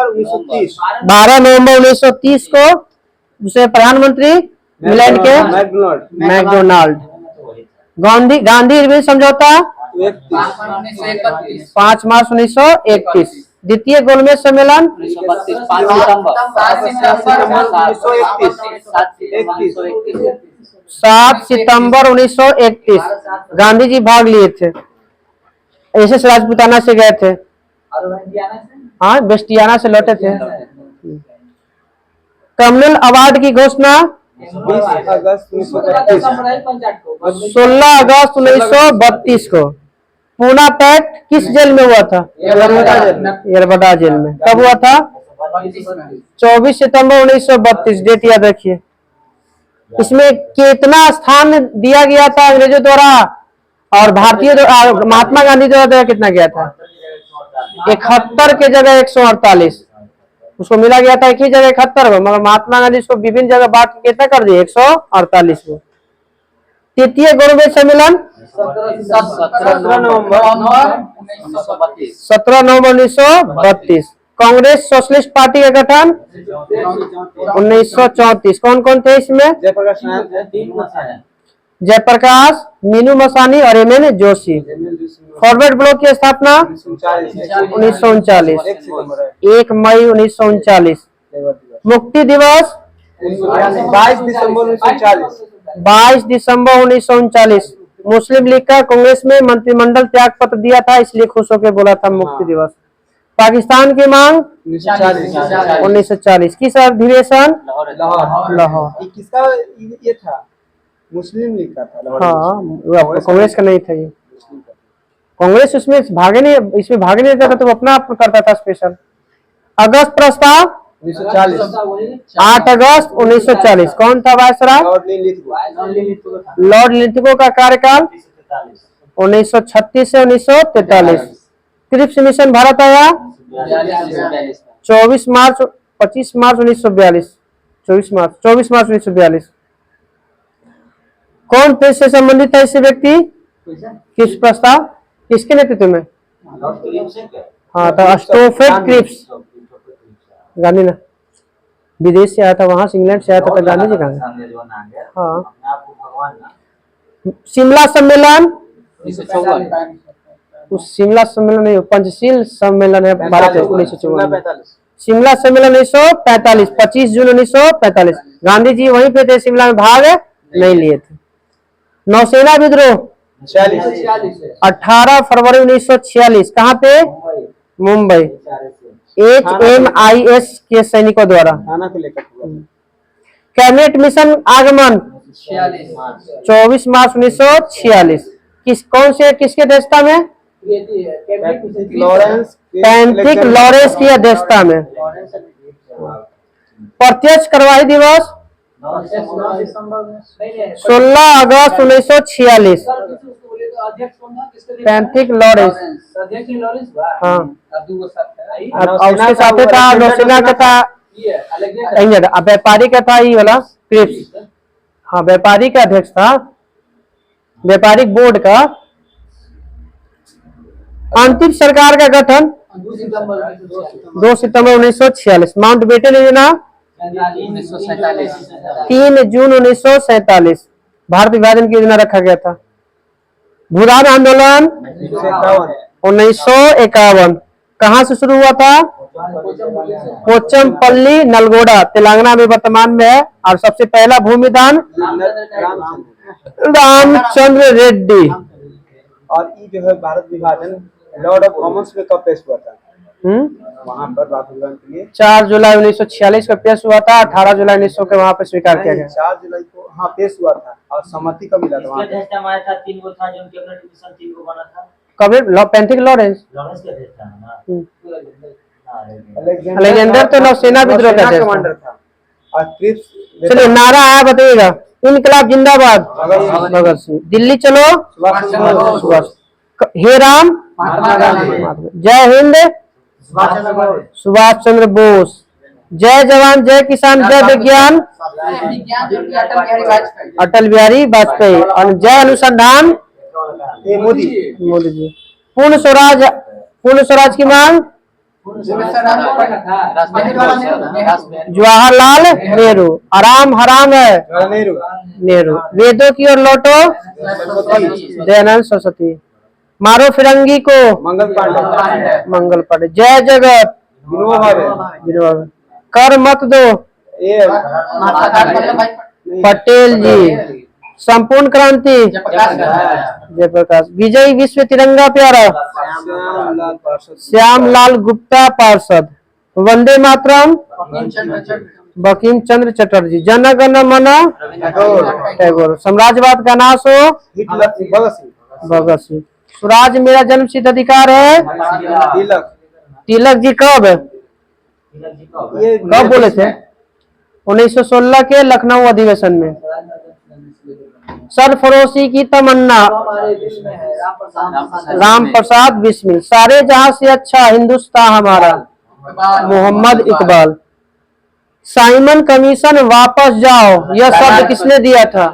Speaker 3: 1930
Speaker 1: 12 नवंबर 1930 को दूसरे प्रधानमंत्री इंग्लैंड के मैकडोनाल्ड। गांधी इरविन समझौता 5 मार्च 1931। द्वितीय गोलमेज सम्मेलन 7 सितंबर 1931। गांधी जी भाग लिए थे, एसएस राजपूताना से गए थे। हाँ, बेस्टियाना से लौटे थे। कम्युनल अवार्ड की घोषणा
Speaker 3: 20 अगस्त 1932
Speaker 1: 16 अगस्त 1932 को। पूना पैक्ट किस जेल में हुआ था? यरबदा जेल में। कब हुआ था? 24 सितंबर 1932। डेट याद रखिए। इसमें कितना स्थान दिया गया था अंग्रेजों द्वारा और भारतीय महात्मा गांधी द्वारा कितना गया था? 71 के जगह 148। उसको मिला गया था एक ही जगह 71 को, मगर महात्मा गांधी इसको विभिन्न जगह बांट के कितना कर दिए? 148 को। तृतीय गोलमेज सम्मेलन 17 नवंबर 1932। कांग्रेस सोशलिस्ट पार्टी का गठन 1934। कौन कौन थे इसमें? जयप्रकाश, मीनू मसानी और एमएन जोशी। फॉरवर्ड ब्लॉक की स्थापना 1939 1 मई 1939। मुक्ति दिवस
Speaker 3: 22 दिसंबर 1940।
Speaker 1: 22 दिसंबर 1939। मुस्लिम लीग का कांग्रेस में मंत्रिमंडल त्याग पत्र दिया था, इसलिए खुश होकर बोला था मुक्ति दिवस। पाकिस्तान की मांग 1940। किस अधिवेशन? लाहौर।
Speaker 3: किसका ये था? मुस्लिम लीग का था।
Speaker 1: हाँ, कांग्रेस का नहीं था ये। कांग्रेस इसमें भागे नहीं देता था, तो अपना आप करता था स्पेशल। अगस्त प्रस्ताव 8 अगस्त 1940। कौन था वायसराय? लॉर्ड लिथगो का कार्यकाल 1936 से 1943। क्रिप्स मिशन भारत आया 25 मार्च 1942। 24 मार्च 1942। कौन प्रेस से संबंधित है इसे व्यक्ति? किस प्रस्ताव किसके नेतृत्व में? हाँ, तो स्टोफेड क्रिप्स। गांधी ना विदेश से आया था, वहां से इंग्लैंड से आया था, तो गांधी जी कहा। हाँ, शिमला सम्मेलन उस शिमला सम्मेलन नहीं, पंचशील सम्मेलन है भारत 1954। शिमला सम्मेलन 1945 25 जून 1945। गांधी जी वहीं पे थे, शिमला में भाग नहीं लिए थे। नौसेना विद्रोह 18 फरवरी 1946। कहाँ पे? मुंबई। HMIS के सैनिकों द्वारा। कैबिनेट मिशन आगमन 24 मार्च 1946। किसके अध्यक्षता में? पैंथिक लॉरेंस की अध्यक्षता में। प्रत्यक्ष कार्यवाही दिवस 16 अगस्त 1946। Pethick Lawrence. हाँ, और उसके साथ था नौसेना का था, व्यापारी का था ये वाला क्रिप्स। हाँ, व्यापारी का अध्यक्ष था, व्यापारिक बोर्ड का। अंतिम सरकार का गठन 2 सितंबर 1946। माउंट बेटन योजना
Speaker 2: 1947।
Speaker 1: 3 जून 1947 भारत विभाजन की योजना रखा गया था। भूदान आंदोलन 1951 कहाँ से शुरू हुआ था? पोचमपल्ली नलगोड़ा तेलंगाना में वर्तमान में है। और सबसे पहला भूमिदान रामचंद्र रेड्डी।
Speaker 3: और ये जो है भारत विभाजन लॉर्ड ऑफ कॉमन्स में कब पेश हुआ था? वहाँ पर भारत विभाजन के लिए
Speaker 1: 4 जुलाई 1946 को पेश हुआ था। 18 जुलाई 1900 के वहाँ पे स्वीकार किया गया।
Speaker 3: 4 जुलाई को हाँ पेश हुआ था और सहमति कब मिला था वहाँ पे?
Speaker 4: अध्यक्ष हमारा था 3 गो था जो उनके अपना डिवीजन 3 को बना था।
Speaker 1: कभी पैंथिक लॉरेंस
Speaker 4: लॉरेंस के अध्यक्ष था ना।
Speaker 1: अलेक्जेंडर तो नौसेना विद्रोह का अध्यक्ष
Speaker 3: कमांडर था। और क्रिप्स
Speaker 1: चलिए नारा आया बताइएगा। इनकलाब जिंदाबाद भगत सिंह। दिल्ली चलो सुभाष। हे राम जय हिंद सुभाष चंद्र बोस। जय जवान जय किसान जय विज्ञान अटल बिहारी वाजपेयी। और जय अनुसंधान मोदी जी। पूर्ण स्वराज की मांग जवाहरलाल नेहरू। आराम हराम है नेहरू। वेदों की ओर लौटो दयानंद सरस्वती। मारो फिरंगी को मंगल पांडे। जय जगत विनोबा। कर मत दो पटेल जी। संपूर्ण क्रांति जयप्रकाश। विजयी विश्व तिरंगा प्यारा श्यामलाल गुप्ता पार्षद। वंदे मातरम बंकिम चंद्र चटर्जी। जन गण मन टैगोर। साम्राज्यवाद का नाश हो भगत सिंह। स्वराज मेरा जन्म सिद्ध अधिकार है तिलक जी। कब बोले थे? 1916 के लखनऊ अधिवेशन में। सरफरोशी की तमन्ना राम प्रसाद बिस्मिल। सारे जहां से अच्छा हिंदुस्तान हमारा मोहम्मद इकबाल। साइमन कमीशन वापस जाओ यह शब्द किसने दिया था?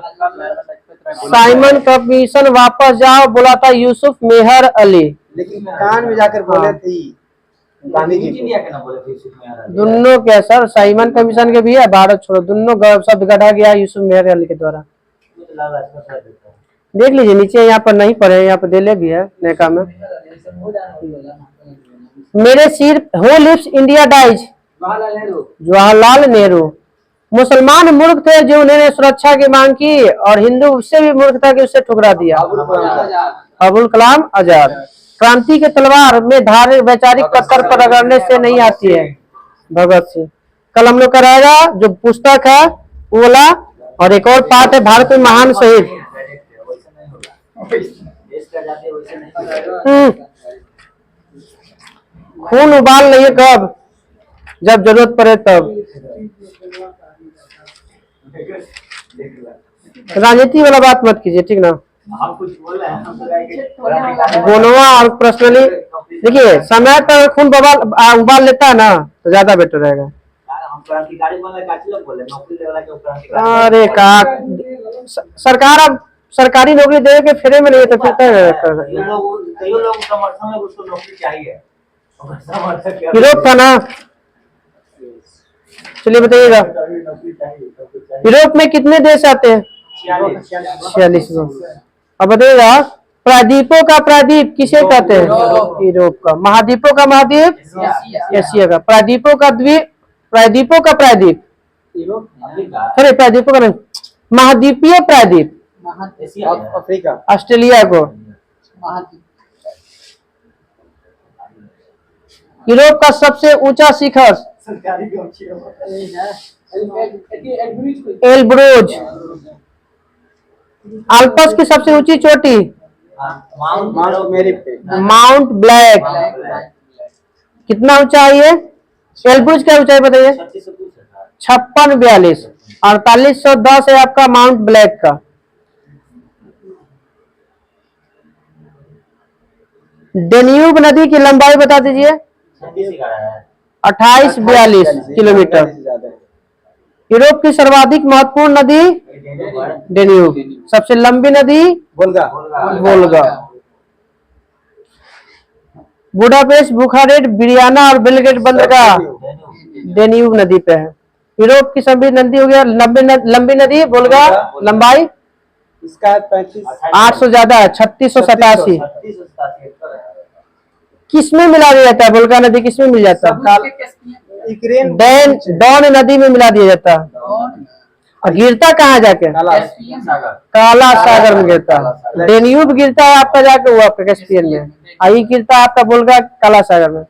Speaker 1: साइमन कमीशन वापस जाओ बोला था यूसुफ मेहर अली।
Speaker 3: लेकिन कान में जाकर बोले थे गांधी जी
Speaker 1: दोनों क्या सर? साइमन कमीशन के भी है भारत छोड़ो दोनों शब्द गढ़ा गया यूसुफ मेहर अली के द्वारा। देख लीजिए नीचे यहाँ पर नहीं पढ़े यहाँ पर दिले भी है नेका में। मेरे सिर हो लिप्स इंडिया डाइज जवाहरलाल नेहरू। मुसलमान मूर्ख थे जो उन्होंने सुरक्षा की मांग की और हिंदू उससे भी मूर्ख था कि उससे ठुकरा दिया। अबुल कलाम आजाद। क्रांति के तलवार में धार वैचारिक पत्थर पर रगड़ने से नहीं आती है भगत सिंह। कल हम लोग का रहेगा जो पुस्तक है ओला और एक और पाठ है भारत में महान शहीद। खून उबाल नहीं कब? जब जरूरत पड़े तब। राजनीति वाला बात मत कीजिए ठीक ना। गोनवा और पर्सनली देखिए समय पर खून उबाल लेता है ना तो ज्यादा बेटर रहेगा। अरे का सरकार अब सरकारी नौकरी दे के फेरे में नहीं तो फिर यूरोप था ना। चलिए बताइएगा यूरोप में कितने देश आते हैं? 46। अब बताइएगा प्रायद्वीपों का प्रायद्वीप किसे कहते हैं? यूरोप का। महाद्वीपों का महाद्वीप एशिया का। प्रायद्वीपों का द्वीप प्रायद्वीपों का प्रायद्वीप अरे प्रायद्वीपों का नहीं महाद्वीपीय प्रायद्वीप
Speaker 3: अफ्रीका
Speaker 1: ऑस्ट्रेलिया को। यूरोप का सबसे ऊंचा शिखर एल्ब्रुज। अल्पस की सबसे ऊंची चोटी माउंट ब्लैक। कितना ऊंचा है ये? एल्ब्रुज क्या ऊंचाई बताइए? 5642। 4810 है आपका माउंट ब्लैक का। डेन्यूब नदी की लंबाई बता दीजिए। 2842 किलोमीटर। यूरोप की सर्वाधिक महत्वपूर्ण नदी डेन्यूब। सबसे लंबी नदी वोल्गा। बुडापेस्ट, बुखारेस्ट, वियना और बेलग्रेड बंदरगाह डेन्यूब नदी पे है। यूरोप की सभी नदी हो गया लंबी नदी वोल्गा, लंबाई
Speaker 3: इसका 35
Speaker 1: 800 ज्यादा है 3687। किसमें मिला दिया जाता है वोल्गा नदी, किसमें मिल जाता है?
Speaker 3: यूक्रेन
Speaker 1: डॉन नदी में मिला दिया जाता है। और गिरता कहाँ जाके? काला सागर में गिरता है। डेन्यूब गिरता है आपका जाके वो आपका कैस्पियन में, आई गिरता है आपका वोल्गा काला सागर में।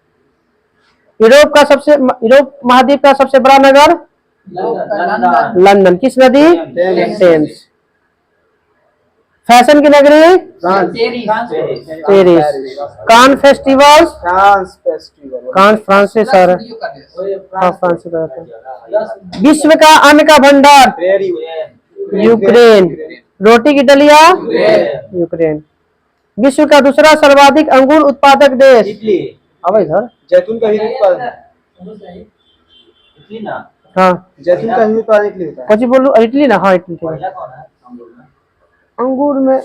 Speaker 1: यूरोप महाद्वीप का सबसे बड़ा नगर लंदन। किस नदी? टेम्स। फैशन की नगरी पेरिस। कान फेस्टिवल फ्रांस से शहर है। हाँ, फ्रांस से शहर है। विश्व का अन्न का भंडार यूक्रेन। रोटी की दलिया यूक्रेन। विश्व का दूसरा सर्वाधिक अंगूर उत्पादक देश अब इधर
Speaker 3: जैतून का ही उत्पादन।
Speaker 1: हाँ
Speaker 3: जैतून का ही उत्पादन इटली होता है।
Speaker 1: कौन बोलूं? इटली ना? हाँ इटली ठीक है। अंगूर में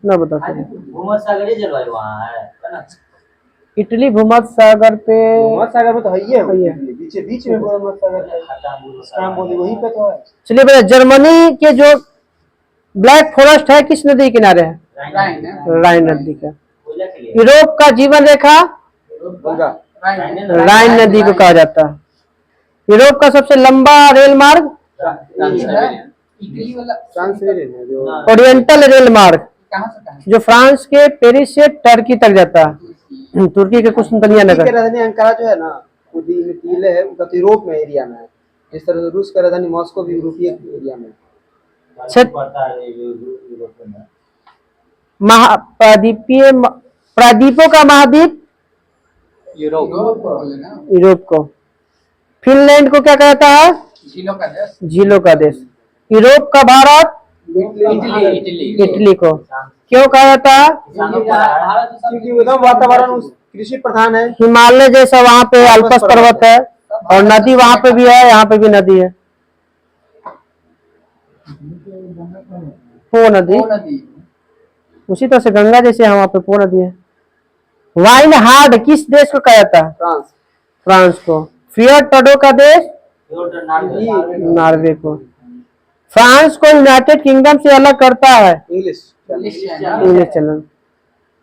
Speaker 1: ना बता सकते।
Speaker 4: भूमध्य सागरीय जलवायु वहाँ है ना?
Speaker 1: इटली भूमध्य सागर पे,
Speaker 3: भूमध्य सागर में तो है ही है,
Speaker 1: है।
Speaker 3: बीच में भूमध्य सागर है, स्ट्रामबोली वहीं पे तो है।
Speaker 1: चलिए भैया, जर्मनी के जो ब्लैक फॉरेस्ट है किस नदी के किनारे है? राइन नदी का। यूरोप का जीवन रेखा
Speaker 3: गंगा
Speaker 1: राइन नदी को कहा जाता है। यूरोप का सबसे लंबा रेल मार्ग
Speaker 2: इटली वाला
Speaker 3: ट्रांसिल्वेनियन है जो
Speaker 1: ओरिएंटल रेल मार्ग,
Speaker 2: कहाँ से कहाँ?
Speaker 1: जो फ्रांस के पेरिस से टर्की तक जाता है। तुर्की के कुस्तुनतनिया
Speaker 3: की
Speaker 1: नगर।
Speaker 3: राजधानी अंकारा जो है ना, वो टीले है, वो यूरोप में एरिया में है। जिस तरह से रूस का राजधानी मॉस्को भी यूरोपीय एरिया में है।
Speaker 1: महाद्वीपीय प्रायद्वीपों का महाद्वीप
Speaker 3: यूरोप
Speaker 2: बोले ना,
Speaker 1: यूरोप को। फिनलैंड को क्या कहता है?
Speaker 2: झीलों का देश।
Speaker 1: झीलों का देश। यूरोप का भारत इटली को क्यों कहा जाता है?
Speaker 3: क्योंकि उधर वातावरण कृषि प्रधान है।
Speaker 1: हिमालय जैसा वहाँ पे अल्पस पर्वत है और नदी वहाँ पे भी है, यहाँ पे भी नदी है। पो नदी,
Speaker 2: वो नदी
Speaker 1: उसी तरह से गंगा जैसे वहाँ पे पो नदी है। वाइन हार्ड किस देश को कहा जाता है?
Speaker 3: फ्रांस
Speaker 1: फ्रांस को। फियर टडो का देश नॉर्वे को। फ्रांस को यूनाइटेड किंगडम से अलग करता है
Speaker 3: इंग्लिश
Speaker 1: इंग्लिश चैनल।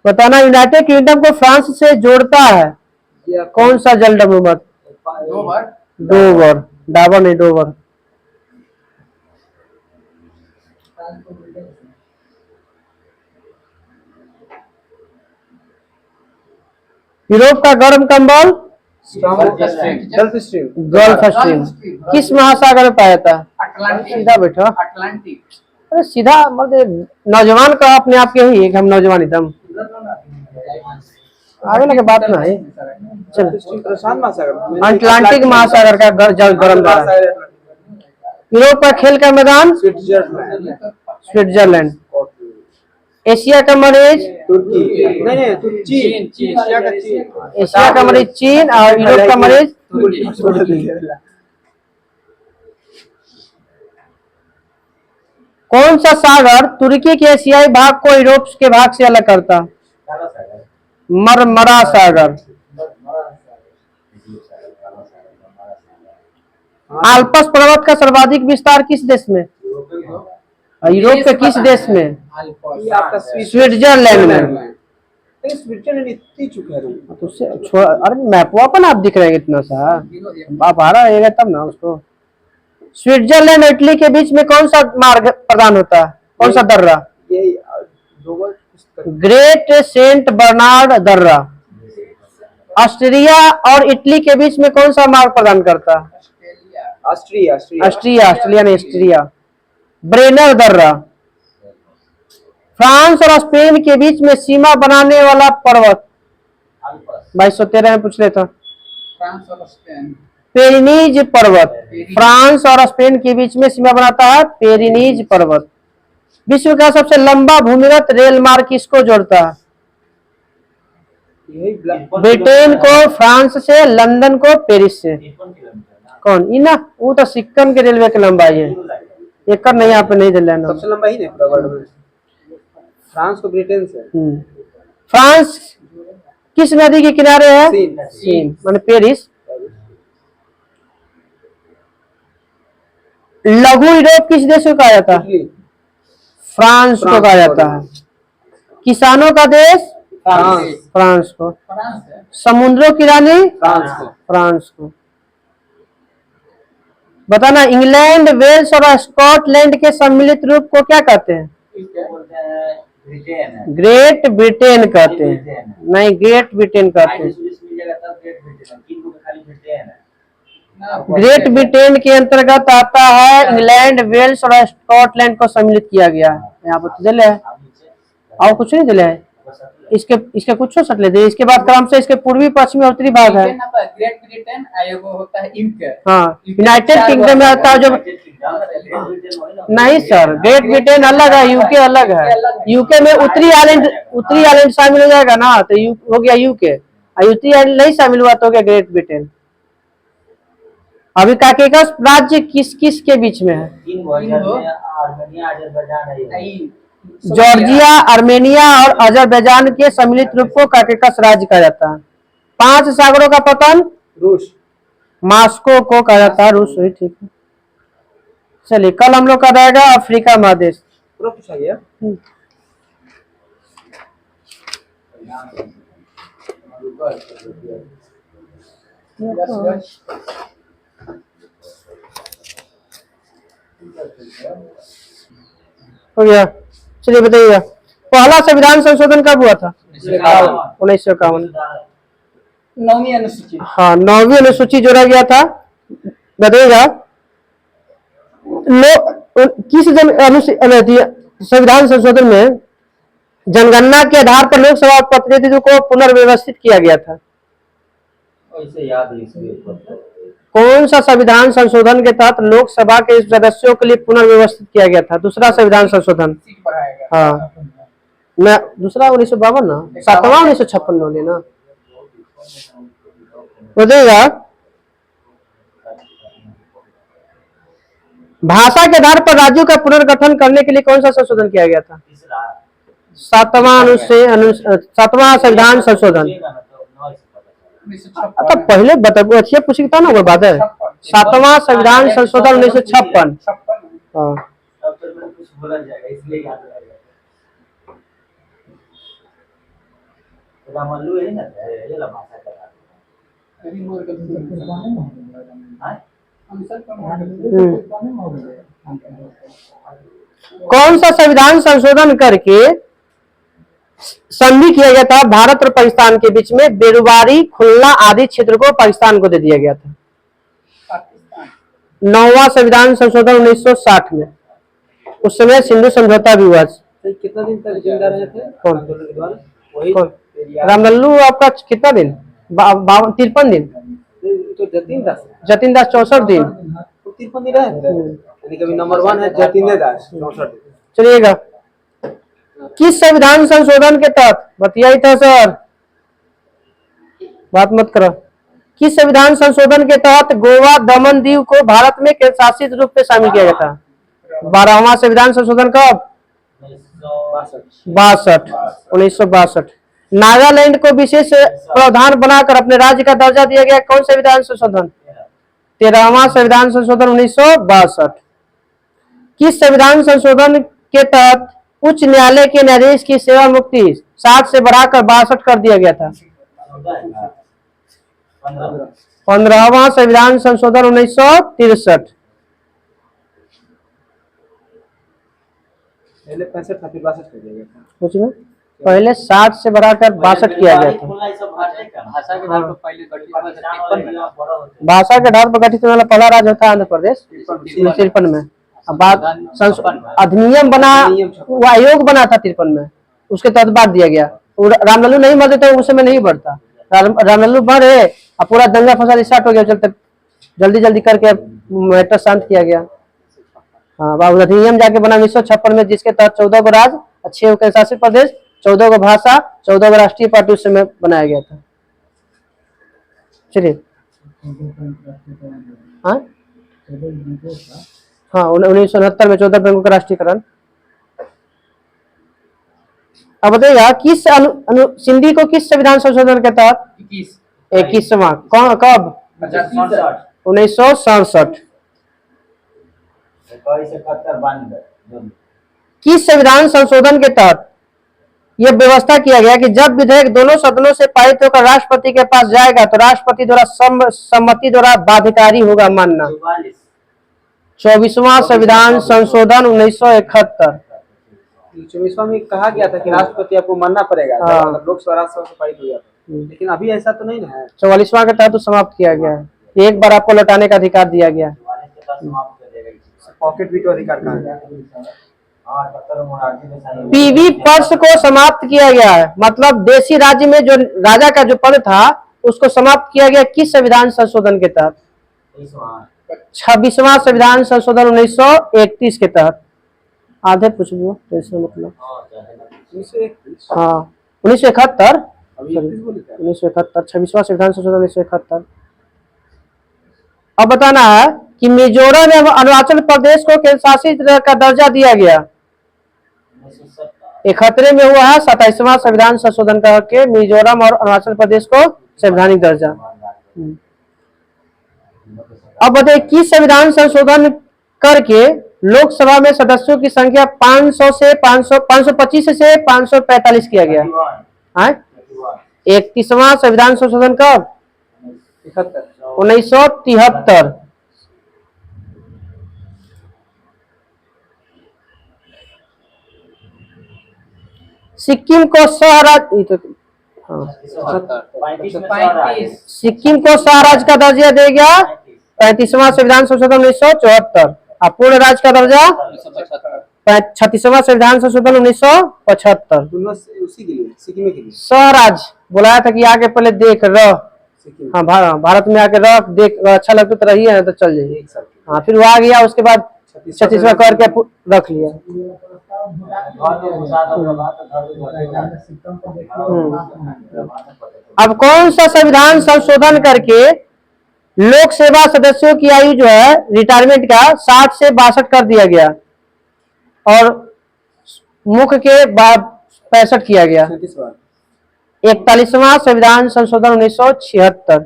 Speaker 1: बताना, यूनाइटेड किंगडम को फ्रांस से जोड़ता है कौन सा जल डमरूमत?
Speaker 2: 2 बार
Speaker 1: डोवर, डाबर नहीं डोवर। यूरोप का गर्म कंबल
Speaker 3: गल्फ स्ट्रीम
Speaker 1: गल्फ स्ट्रीम किस महासागर में पाया जाता है?
Speaker 2: अटलांटिक।
Speaker 1: सीधा बैठो।
Speaker 2: अटलांटिक।
Speaker 1: अरे सीधा मतलब नौजवान का अपने आप के ही है कि हम नौजवान एकदम आगे लगे बात ना है। चल,
Speaker 3: प्रशांत महासागर
Speaker 1: अटलांटिक महासागर का जल गर्म धारा। यूरोप का खेल का मैदान स्विट्जरलैंड। एशिया का मरीज
Speaker 3: तुर्की नहीं चीन एशिया का चीन।
Speaker 1: एशिया का मरीज चीन और यूरोप का मरीज कौन सा सागर तुर्की के एशियाई भाग को यूरोप के भाग से अलग करता? मरमरा सागर। आल्पस पर्वत का सर्वाधिक विस्तार किस देश में? यूरोप के किस देश में?
Speaker 3: ये आपका
Speaker 1: स्विट्जरलैंड में।
Speaker 3: स्विट्जरलैंड इतनी चुका है
Speaker 1: तो उससे अरे मैपवा पर आप दिख रहे हैं इतना सा, आप आ रहा है तब ना उसको। स्विट्जरलैंड और इटली के बीच में कौन सा मार्ग प्रदान होता है? कौन सा दर्रा?
Speaker 3: ये
Speaker 1: ग्रेट सेंट बर्नार्ड दर्रा। ऑस्ट्रिया और इटली के बीच में कौन सा मार्ग प्रदान करता है? ऑस्ट्रिया नहीं ऑस्ट्रिया। ब्रेनर दर्रा। फ्रांस और स्पेन के बीच में सीमा बनाने वाला पर्वत 2213 में पूछ लेता।
Speaker 2: फ्रांस और स्पेन।
Speaker 1: पेरिनीज पर्वत। फ्रांस और स्पेन के बीच में सीमा बनाता है पेरिनीज पर्वत। विश्व का सबसे लंबा भूमिगत रेल मार्ग किसको जोड़ता है? ब्रिटेन को फ्रांस से, लंदन को पेरिस से। कौन? इना वो तो सिक्किम के रेलवे की लंबाई है, एक नहीं यहाँ पे नहीं दे लेना।
Speaker 3: सबसे लंबा ही नहीं वर्ल्ड में। फ्रांस को ब्रिटेन से।
Speaker 1: फ्रांस किस नदी के किनारे है?
Speaker 3: सीन।
Speaker 1: सीन माने पेरिस। लघु यूरोप किस देश को कहा जाता है?
Speaker 3: इटली।
Speaker 1: फ्रांस को कहा जाता है। किसानों का देश?
Speaker 3: फ्रांस।
Speaker 1: फ्रांस को।
Speaker 2: फ्रांस है।
Speaker 1: समुद्रों की रानी?
Speaker 3: फ्रांस को।
Speaker 1: फ्रांस को। बताना, इंग्लैंड, वेल्स और स्कॉटलैंड के सम्मिलित रूप को क्या कहते हैं?
Speaker 4: बोलते हैं ब्रिटेन है।
Speaker 1: ग्रेट ब्रिटेन कहते हैं। नहीं, ग्रेट ब्रिटेन कहते हैं।
Speaker 4: मिलेगा तब ग्रेट ब्रिटेन, किन को खाली ब्रिटेन है।
Speaker 1: ग्रेट ब्रिटेन के अंतर्गत आता है इंग्लैंड, वेल्स और स्कॉटलैंड को सम्मिलित किया गया है। यहाँ पर दिले है और कुछ नहीं दिले है। इसके कुछ हो सकते थे। इसके बाद क्रम से इसके पूर्वी पश्चिमी और उत्तरी भाग है।
Speaker 2: ग्रेट ब्रिटेन आयोग होता है यूके।
Speaker 1: हाँ, यूनाइटेड किंगडम में आता है जो। नहीं सर, ग्रेट ब्रिटेन अलग है, यूके अलग है। यूके में उत्तरी आइलैंड शामिल हो जाएगा ना, तो हो गया यूके। और उत्तरी आइलैंड नहीं शामिल हुआ तो हो गया ग्रेट ब्रिटेन। अभी काकेकस राज्य किस किस के बीच में है?
Speaker 4: आर्मेनिया, अजरबैजान है।
Speaker 1: जॉर्जिया, आर्मेनिया और अजरबैजान के सम्मिलित रूप को काकेकस राज्य कहा जाता है। 5 सागरों का पतन?
Speaker 3: रूस।
Speaker 1: मास्को को कहा जाता है। रूस ही ठीक है। चलिए, कल हम लोग का रहेगा अफ्रीका महादेश।
Speaker 3: पूरा पूछा गया।
Speaker 1: हो गया। चलिए बताइएगा, पहला संविधान संशोधन कब हुआ था? 1951।
Speaker 2: 9वीं अनुसूची।
Speaker 1: हाँ, 9वीं अनुसूची जोड़ा गया था। बताइएगा, किस संविधान संशोधन में जनगणना के आधार पर लोकसभा प्रतिनिधित्व को पुनर्व्यवस्थित किया गया था?
Speaker 4: याद है।
Speaker 1: कौन सा संविधान संशोधन के तहत लोकसभा के सदस्यों के लिए पुनर्व्यवस्थित किया गया था? दूसरा संविधान संशोधन।
Speaker 2: सीट बढ़ाएगा।
Speaker 1: हाँ, मैं दूसरा 1952 ना, 7वां 1956 वाले ना। बताइएगा, भाषा के आधार पर राज्यों का पुनर्गठन करने के लिए कौन सा संशोधन किया गया था? 7वां संविधान संशोधन। तो पहले बताओ, अच्छी पूछी था ना, वो बात है। 7वां संविधान संशोधन 1956। हाँ, कौन सा संविधान संशोधन करके संधि किया गया था भारत और पाकिस्तान के बीच में? बेरुबारी, खुलना आदि क्षेत्र को पाकिस्तान को दे दिया गया था। 9वां संविधान संशोधन 1960 में। उस समय सिंधु समझौता भी हुआ।
Speaker 3: कितना दिन तक जिंदा रहे थे?
Speaker 1: कौन? रामलल्लू आपका कितना दिन? 53 दिन।
Speaker 3: तो जतिन दास।
Speaker 1: जतिन दास 64 दिन।
Speaker 3: 53 दिन रहे। कभी नंबर 1 है जतिन दास 64 दिन।
Speaker 1: चलिएगा, किस संविधान संशोधन के तहत? बतियाई था सर, बात मत करो। किस संविधान संशोधन के तहत गोवा, दमन दीव को भारत में केंद्र शासित रूप में शामिल किया गया था? 12वां संविधान संशोधन कब? 1962। नागालैंड को विशेष प्रावधान बनाकर अपने राज्य का दर्जा दिया गया। कौन संविधान संशोधन? 13वां संविधान संशोधन 1962। किस संविधान संशोधन के तहत उच्च न्यायालय के न्यायाधीश की सेवा मुक्ति 60 से बढ़ाकर 62 कर दिया गया था? 15वां संविधान संशोधन 1963।
Speaker 3: पहले 65 था, फिर 62 कर दिया गया था।
Speaker 1: कुछ में पहले 60 से बढ़ाकर 62 किया गया था।
Speaker 2: भाषा के आधार पर पहले गठित।
Speaker 1: भाषा के आधार पर गठित होने वाला पहला राज्य होता है आंध्र प्रदेश 53 में। अब बात अधिनियम बना, वो आयोग बना था 53 में, उसके तहत बात दिया गया। रामलल्लू नहीं मरते थे उस समय नहीं बढ़ता। रामलल्लू बढ़े और पूरा दंगा फसाद स्टार्ट हो गया। चलते जल्दी जल्दी करके मैटर शांत किया गया। हाँ, अधिनियम जाके बना 1956 में, जिसके तहत 14 को राज्य, 6 केंद्र शासित प्रदेश, 14 को भाषा, 14 को राष्ट्रीय पार्टी उस समय बनाया गया था। चलिए, हाँ 1969 में 14 बैंकों का राष्ट्रीयकरण। अब बताइएगा सिंधी को किस संविधान संशोधन के तहत 21वां कौन कब 1967 किस संविधान संशोधन के तहत यह व्यवस्था किया गया कि जब विधेयक दोनों सदनों से पारित होकर राष्ट्रपति के पास जाएगा तो राष्ट्रपति द्वारा सम्मति द्वारा बाध्यकारी होगा मानना। 24वां संविधान संशोधन 1971।
Speaker 3: 24वां में कहा गया था कि राष्ट्रपति आपको मानना पड़ेगा जब लोकसभा राज्यसभा से पारित हो जाता, लेकिन अभी ऐसा तो नहीं ना है।
Speaker 1: 44वां के तहत तो समाप्त किया गया है, एक बार आपको लौटाने का अधिकार दिया गया।
Speaker 3: पॉकेट वीटो अधिकार कहा गया।
Speaker 1: पीवी पर्स को समाप्त किया गया है, मतलब देशी राज्य में जो राजा का जो पद था उसको समाप्त किया गया किस संविधान संशोधन के तहत? 26वां संविधान संशोधन 1931 के तहत। आधे पूछ लो तो मतलब हाँ 1971 1971 26वां संविधान संशोधन 1971। अब बताना है कि मिजोरम एवं अरुणाचल प्रदेश को केंद्र शासित का दर्जा दिया गया 71 में हुआ है 27वां संविधान संशोधन करके मिजोरम और अरुणाचल प्रदेश को संवैधानिक दर्जा। अब बताइए किस संविधान संशोधन करके लोकसभा में सदस्यों की संख्या 500 से 525 से 545 किया गया है? 31वां संविधान संशोधन कब? 1973। सिक्किम को स्वराज सिक्किम को स्वराज का दर्जा दे गया 35वां संविधान संशोधन 1974 और पूर्ण राज्य का दर्जा 36वां संविधान संशोधन 1975। स्वराज बुलाया था कि आके पहले देख रह, हाँ भारत में आके रख देख अच्छा लगता तो रही है तो चल जाइए। हाँ फिर वो आ गया, उसके बाद 36वां करके रख लिया। अब कौन सा संविधान संशोधन करके लोक सेवा सदस्यों की आयु जो है रिटायरमेंट का 60 से 62 कर दिया गया और मुख्य के बाद 65 किया गया? 41वां संविधान संशोधन 1976।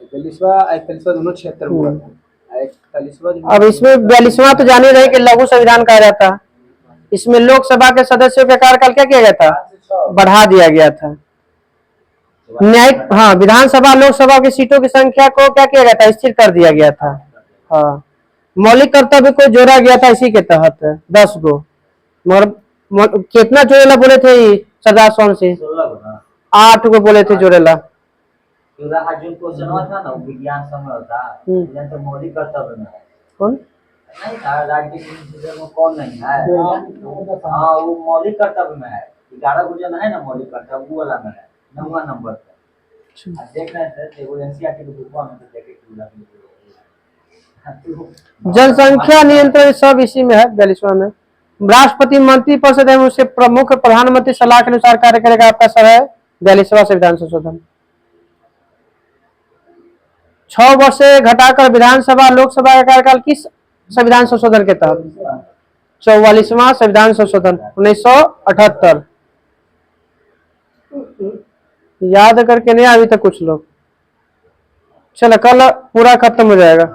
Speaker 3: 41वां हुआ था।
Speaker 1: अब इसमें 42वां तो जाने रहे कि लघु संविधान कहा जाता है। इसमें लोकसभा के सदस्यों का कार्यकाल क्या किया गया था? बढ़ा दिया गया था। न्यायिक हाँ विधानसभा लोकसभा की सीटों की संख्या को क्या किया गया था? स्थिर कर दिया गया था। हाँ मौलिक कर्तव्य को जोड़ा गया था इसी के तहत 10 गो। मगर कितना जोड़ेला बोले थे सरदार सोन सिंह? 8 गो बोले थे जोड़ेला।
Speaker 4: मौलिक कर्तव्य में
Speaker 1: कौन
Speaker 4: नहीं था, राज्य में कौन नहीं है? हाँ वो मौलिक कर्तव्य में है। 11 गो जन है ना मौलिक कर्तव्य वो वाला में है 9वां नंबर पे। देख रहे थे एगो एनसीईआरटी के बुक में तो देखे
Speaker 1: जनसंख्या नियंत्रण सब इसी में है 42वां में। राष्ट्रपति मंत्री परिषद एवं उसके प्रमुख प्रधानमंत्री सलाह के अनुसार कार्य करेगा। आपका सर है 42वां संविधान संशोधन। 6 वर्ष से घटाकर विधानसभा लोकसभा का कार्यकाल किस संविधान संशोधन के तहत? 44वां संविधान संशोधन 1978। याद करके नहीं अभी तक कुछ लोग। चलो कल पूरा खत्म हो जाएगा,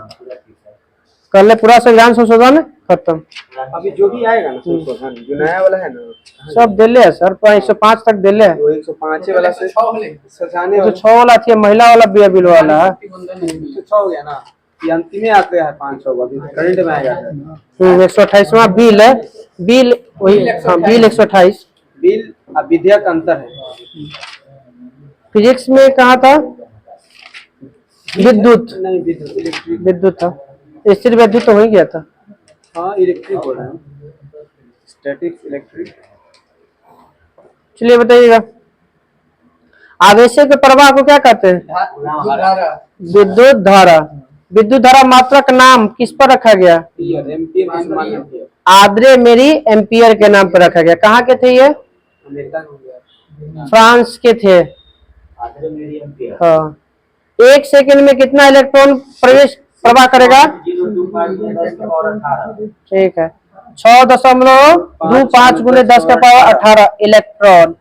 Speaker 1: कल पूरा संविधान संशोधन खत्म।
Speaker 3: अभी जो भी आएगा ना संशोधन जो नया वाला है ना
Speaker 1: सब दिले है सर 105 तक दिले है।
Speaker 3: 105 वाला से सजाने
Speaker 1: 106 वाला थी, महिला वाला बिल वाला है
Speaker 3: 106 हो गया ना, ये अंतिम में आते हैं 500 अभी करंट में आएगा।
Speaker 1: 128वां बिल है, बिल वही हाँ बिल 128।
Speaker 3: बिल अब विधेयक अंतर है।
Speaker 1: फिजिक्स में कहा था? विद्युत
Speaker 3: नहीं विद्युत इलेक्ट्रिक
Speaker 1: विद्युत था, स्थिर विद्युत तो हो ही गया था।
Speaker 3: हाँ इलेक्ट्रिक बोल रहे हैं, स्टैटिक इलेक्ट्रिक।
Speaker 1: चलिए बताइएगा आवेशक के प्रवाह को क्या कहते हैं? विद्युत धारा। विद्युत धारा मात्रक नाम किस पर रखा गया? आद्रे मेरी एम्पियर के नाम पर रखा गया। कहाँ के थे ये? फ्रांस के थे। हाँ 1 सेकंड में कितना इलेक्ट्रॉन प्रवाह करेगा? ठीक है 6.25 गुने 10 के पावर 18 इलेक्ट्रॉन।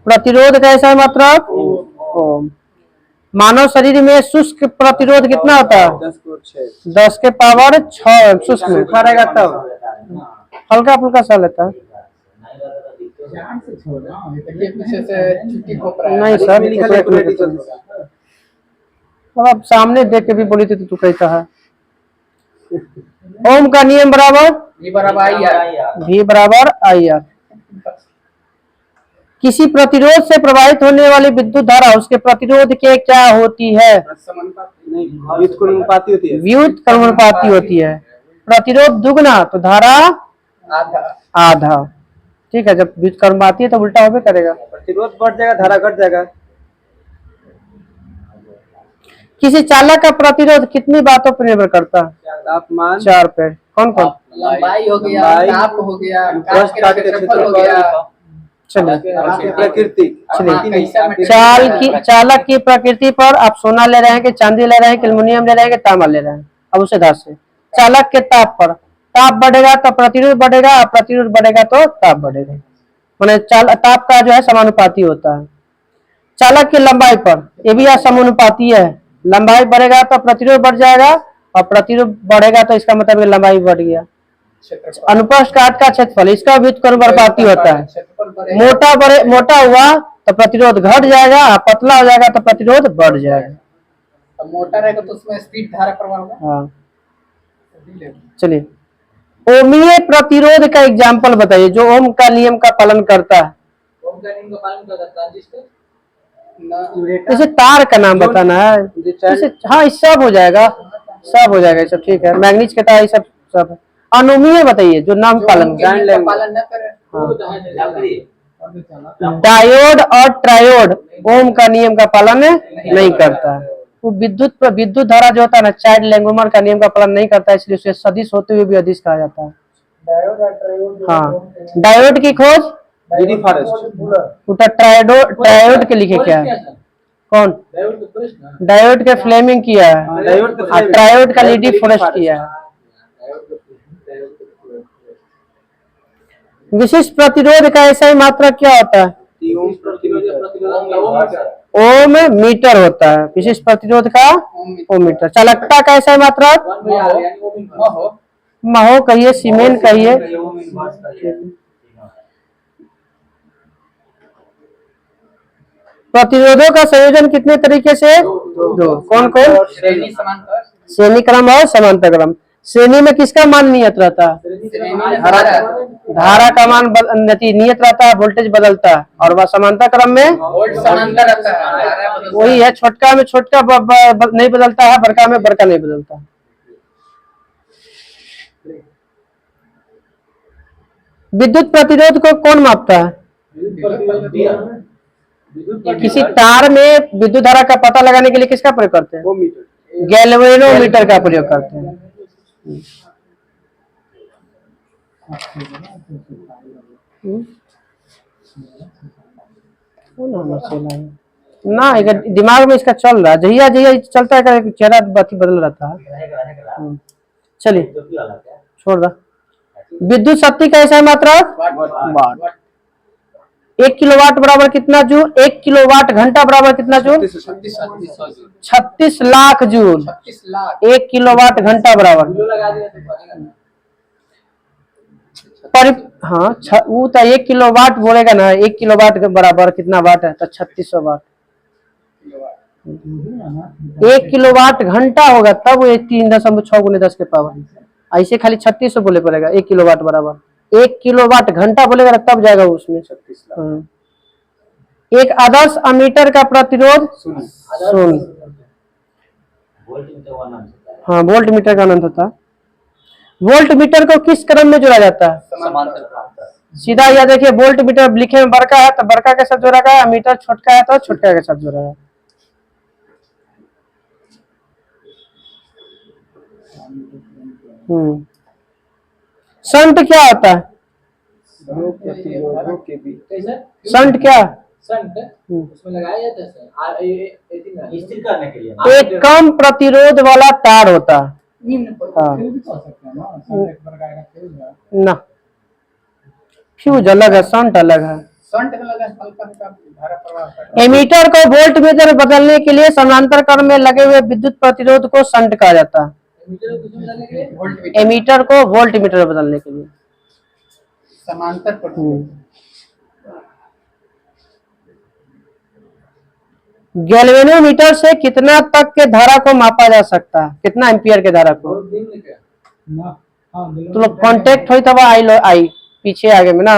Speaker 1: प्रतिरोध कैसा है मात्रक? ओम। मानव शरीर में शुष्क प्रतिरोध कितना होता है? 10 के पावर 6 शुष्क में।
Speaker 3: सूखा रहेगा तब
Speaker 1: हल्का फुल्का सा लेता है। नहीं सर, अब आप सामने देख के भी बोली थी तो तू कैसा है। ओम का नियम बराबर
Speaker 2: V बराबर I R।
Speaker 1: V बराबर IR। किसी प्रतिरोध से प्रवाहित होने वाली विद्युत धारा उसके प्रतिरोध के क्या होती है?
Speaker 3: व्युत्क्रमानुपाती होती है।
Speaker 1: व्युत्क्रमानुपाती होती है। प्रतिरोध दुगना तो धारा आधा। ठीक है, जब व्युत्क्रमानुपाती है तो उल्टा होबे करेगा।
Speaker 3: प्रतिरोध बढ़ जाएगा, धारा घट जाएगा।
Speaker 1: किसी चालक का प्रतिरोध कितनी बातों पर निर्भर करता है?
Speaker 3: तापमान,
Speaker 1: 4 पे। कौन कौन?
Speaker 2: लंबाई हो गया,
Speaker 3: लंबाई,
Speaker 2: ताप हो गया, कांच
Speaker 3: कांच
Speaker 2: के
Speaker 3: के
Speaker 2: क्षेत्रफल हो गया।
Speaker 1: चलिए
Speaker 3: प्रकृति।
Speaker 1: चलिए, चालक की प्रकृति पर आप सोना ले रहे हैं कि चांदी ले रहे हैं कि एल्युमिनियम ले रहे हैं कि तांबा ले रहे हैं, अब उसे धातु से। चालक के ताप पर, ताप बढ़ेगा तो प्रतिरोध बढ़ेगा, और प्रतिरोध बढ़ेगा तो ताप बढ़ेगा। माने ताप का जो है समानुपाती होता है। चालक की लंबाई पर, ये भी समानुपाती है। लंबाई बढ़ेगा तो प्रतिरोध बढ़ जाएगा, और प्रतिरोध बढ़ेगा तो इसका मतलब लंबाई बढ़ गया। अनुप्रस्थ काट का क्षेत्रफल, इसका व्युत्क्रमानुपाती होता है। मोटा हुआ तो प्रतिरोध घट जाएगा, पतला हो जाएगा तो प्रतिरोध बढ़ जाएगा।
Speaker 2: तो मोटा रहेगा तो उसमें स्पीड धारा प्रवाह होगा।
Speaker 1: हाँ, चलिए ओमीय प्रतिरोध का एग्जाम्पल बताइए जो ओम का नियम का पालन करता है।
Speaker 2: ओम का नियम का पालन करता है जिसको
Speaker 1: जैसे तार का नाम बताना है, जैसे हाँ इस सब हो जाएगा, सब हो जाएगा, सब ठीक है। मैग्नीज के तार सब सब। अनुमीय बताइए जो नाम पालन
Speaker 2: पालन न करे।
Speaker 1: डायोड और ट्रायोड ओम का नियम का पालन नहीं करता है। वो विद्युत धारा जो होता है ना, चाइल्ड लैंगोमर का नियम का पालन नहीं करता है, इसलिए उसे सदिश होते हुए भी अदिश कहा जाता है। हाँ, डायोड की खोज उठा ट्रायोड के लिखे क्या है? कौन? डायोड के फ्लेमिंग किया है, ट्रायोड का लीडी फॉरेस्ट किया है। विशिष्ट प्रतिरोध का ऐसा ही मात्रा क्या होता है? ओम मीटर होता है। विशिष्ट प्रतिरोध का ओम मीटर। चालकता का ऐसा ही मात्रा? महो कहिए, सीमेन कहिए। प्रतिरोधों का संयोजन कितने तरीके से? दो। कौन कौन? श्रेणी क्रम और समांतर क्रम। श्रेणी में किसका मान नियत रहता है? धारा का मान नियत रहता है, वोल्टेज बदलता है। और वह समांतर क्रम में वही है, छोटका में छोटका नहीं बदलता है, बड़का में बड़का नहीं बदलता है। विद्युत प्रतिरोध को कौन मापता है? किसी तार में विद्युत धारा का पता लगाने के लिए किसका प्रयोग करते हैं? गैल्वेनोमीटर का प्रयोग करते हैं। ना दिमाग में इसका चल रहा है, जहिया जहिया चलता है चेहरा बाती बदल रहता है। चलिए छोड़ दो। विद्युत शक्ति का ऐसा मात्रा? वाट। 1 किलोवाट बराबर कितना जूल? 1 किलोवाट घंटा बराबर कितना जूल? 36 लाख जूल। 1 किलोवाट घंटा बराबर हाँ, वो तो 1 किलोवाट बोलेगा ना, 1 किलोवाट बराबर कितना वाट है? तो 3600 वाट। 1 किलोवाट घंटा होगा तब वो 3.6 गुने 10 के पावर। ऐसे खाली 3600 बोले पड़ेगा। 1 किलोवाट बराबर 1 किलोवाट घंटा बोलेगा तब जाएगा उसमें। एक आदर्श अमीटर का प्रतिरोध शून्य। हाँ, वोल्ट मीटर का अनंत होता है। वोल्ट मीटर को किस क्रम में जोड़ा जाता है? सीधा यह देखिए, वोल्ट मीटर लिखे में बड़का है तो बड़का के साथ जोड़ा गया, मीटर छोटका है तो छोटका के साथ जोड़ा है। शंट क्या होता है? शंट क्या?
Speaker 2: उसमें लगाया जाता है
Speaker 4: स्थिर करने के लिए
Speaker 1: एक कम प्रतिरोध वाला तार होता है।
Speaker 2: निम्न पर
Speaker 1: हाँ।
Speaker 2: फिर भी कह सकते हैं ना, शंट एक प्रकार का फ्यूज है।
Speaker 1: ना, फ्यूज अलग है, शंट अलग है।
Speaker 2: शंट में लगा हल्का हल्का धारा प्रवाह करता है।
Speaker 1: एमीटर को वोल्ट मीटर बदलने के लिए समानांतर क्रम में लगे हुए विद्युत प्रतिरोध को शंट कहा जाता है।
Speaker 2: वोल्ट
Speaker 1: एमीटर को वोल्ट मीटर बदलने के लिए।
Speaker 2: समांतर प्रतिरोध।
Speaker 1: गैल्वेनोमीटर से कितना तक के धारा को मापा जा सकता है, कितना एम्पियर के धारा को?
Speaker 2: ना हां
Speaker 1: तो लोग कांटेक्ट होई तब आई पीछे आगे में ना।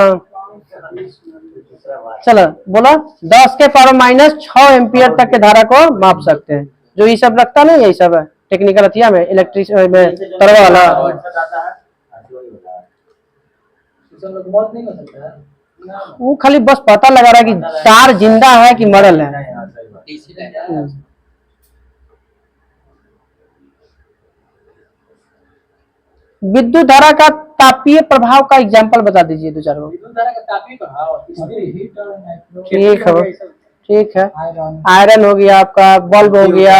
Speaker 1: चलो बोलो, 10 के पावर माइनस 6 एम्पियर तक के धारा को माप सकते हैं। जो ये सब लगता नहीं, यही सब है टेक्निकल अथिया में, इलेक्ट्रिक में तरवा वाला। वो खाली बस पता लगा रहा है कि तार जिंदा है कि मरल है। विद्युत धारा का तापीय प्रभाव का एग्जाम्पल बता दीजिए 2-4 गो।
Speaker 2: विद्युत धारा का तापीय प्रभाव, इसलिए हीट और नाइट्रो,
Speaker 1: ठीक है, ठीक है। आयरन हो गया आपका, बल्ब हो गया,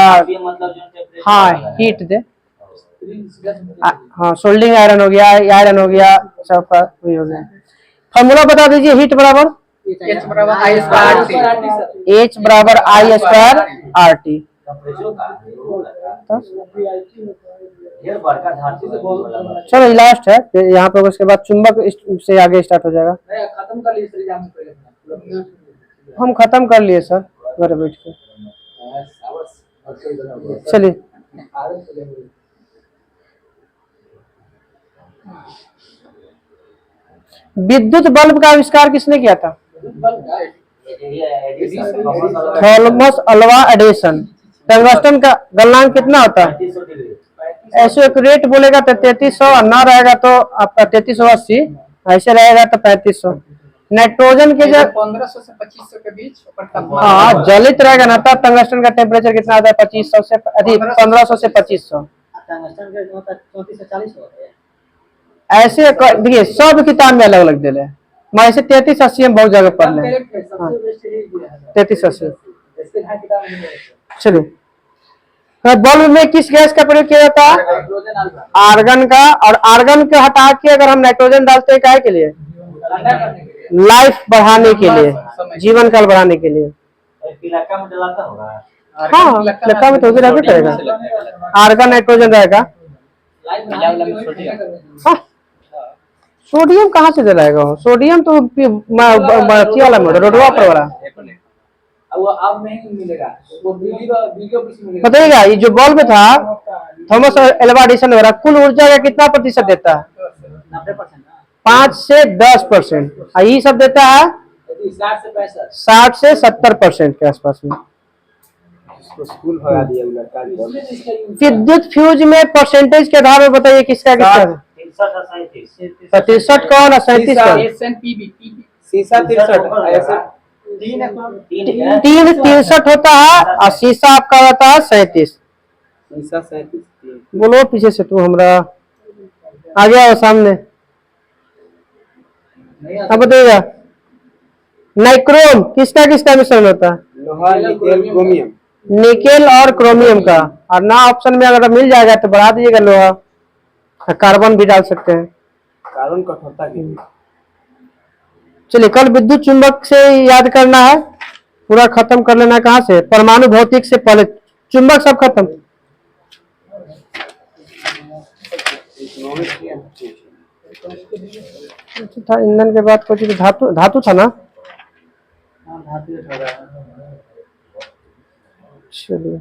Speaker 1: हाँ हीट दे, हाँ सोल्डिंग आयरन हो गया, आयरन हो गया, सबका वही हो गया। फॉर्मूला बता दीजिए, हीट बराबर
Speaker 2: H बराबर I स्क्वायर T।
Speaker 1: H बराबर I स्क्वायर RT। चलो लास्ट है, फिर यहाँ पे उसके बाद चुंबक से आगे स्टार्ट हो जाएगा।
Speaker 2: खत्म कर लिए इस एग्जाम में।
Speaker 1: हम खत्म कर लिए सर घर बैठ के। चलिए, विद्युत बल्ब का आविष्कार किसने किया था? Thomas Alva Edison. टंगस्टन का गलनांक कितना होता है? ऐसे एक रेट बोलेगा तो 3300, ना रहेगा तो आपका 3380, ऐसे रहेगा तो 3500। नाइट्रोजन के जब
Speaker 2: 1500 से 2500 के बीच ऊपर तापमान,
Speaker 1: हाँ जलित रहेगा ना, तब टंगस्टन का टेम्परेचर कितना आता है? 2500 से अधिक, 1500 से 2500। ऐसे देखिए सब किताब में अलग अलग दे रहे, मैं ऐसे 3380 में बहुत जगह पढ़ ले। 3380। चलिए, बल्ब में किस गैस का प्रयोग किया जाता है? आर्गन का। और आर्गन के हटा के अगर हम नाइट्रोजन डालते हैं, काहे के लिए? लाइफ बढ़ाने के लिए, जीवन काल बढ़ाने के लिए। हाँ लक्का में तो भी रहते करेगा, आर्गन नाइट्रोजन रहेगा। हाँ सोडियम कहाँ से दिलाएगा? सोडियम तो वाला रोडवा पर वाला
Speaker 2: वो अब नहीं मिलेगा, वो वीडियो मिलेगा।
Speaker 1: बताइएगा, ये जो बल्ब था थॉमस एल्वा एडिसन वाला, कुल ऊर्जा का कितना प्रतिशत देता है? 5 से 10%। ये सब देता है 60 से 70% के आसपास में।
Speaker 3: स्कूल भगा दिया लड़का।
Speaker 1: विद्युत फ्यूज में परसेंटेज के आधार पर बताइए किसका किसका? 63 कौन और 37 कौन?
Speaker 3: शीशा 63,
Speaker 1: 3 63 होता है और शीशा आपका होता है 37।
Speaker 3: शीशा 37।
Speaker 1: बोलो पीछे से तू हमरा आ गया हो सामने। अब बताइएगा, नाइक्रोम किसका किसका मिश्रण होता है?
Speaker 3: लोहा, निकेल, क्रोमियम।
Speaker 1: निकेल और क्रोमियम का। और ना ऑप्शन में अगर मिल जाएगा तो बढ़ा दीजिएगा लोहा, कार्बन भी डाल सकते हैं।
Speaker 3: कार्बन कठोरता की।
Speaker 1: चलिए, कल विद्युत चुंबक से याद करना है, पूरा खत्म कर लेना है। कहाँ से? परमाणु भौतिक से पहले चुंबक सब खत्म। था ईंधन के बाद कुछ धातु, धातु था ना? चलिए,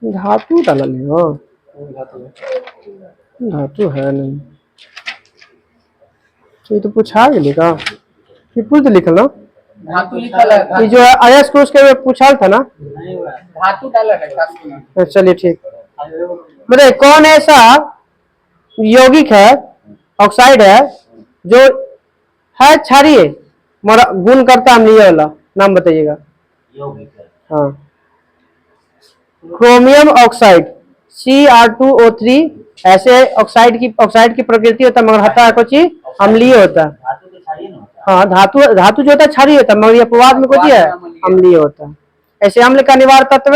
Speaker 1: धातु डाला नहीं हो, धातु है नहीं तो ये तो पूछा गया का, ये पूछ लिखल ना,
Speaker 2: धातु लिखल है,
Speaker 1: ये जो आयस को उसके पूछा था ना,
Speaker 2: धातु डाला है।
Speaker 1: चलिए ठीक। बताइए, कौन ऐसा यौगिक है, ऑक्साइड है, जो है क्षारीय मगर गुण करता अम्लीय वाला? नाम बताइएगा। हाँ, क्रोमियम ऑक्साइड Cr2O3। ऐसे ऑक्साइड की प्रकृति होता है, मगर हटा कुछ अम्लीय होता है। हाँ धातु जो होता है क्षारीय होता है, मगर ये अपवाद में कुछ है अम्लीय होता है। ऐसे अम्ल का निवारक तत्व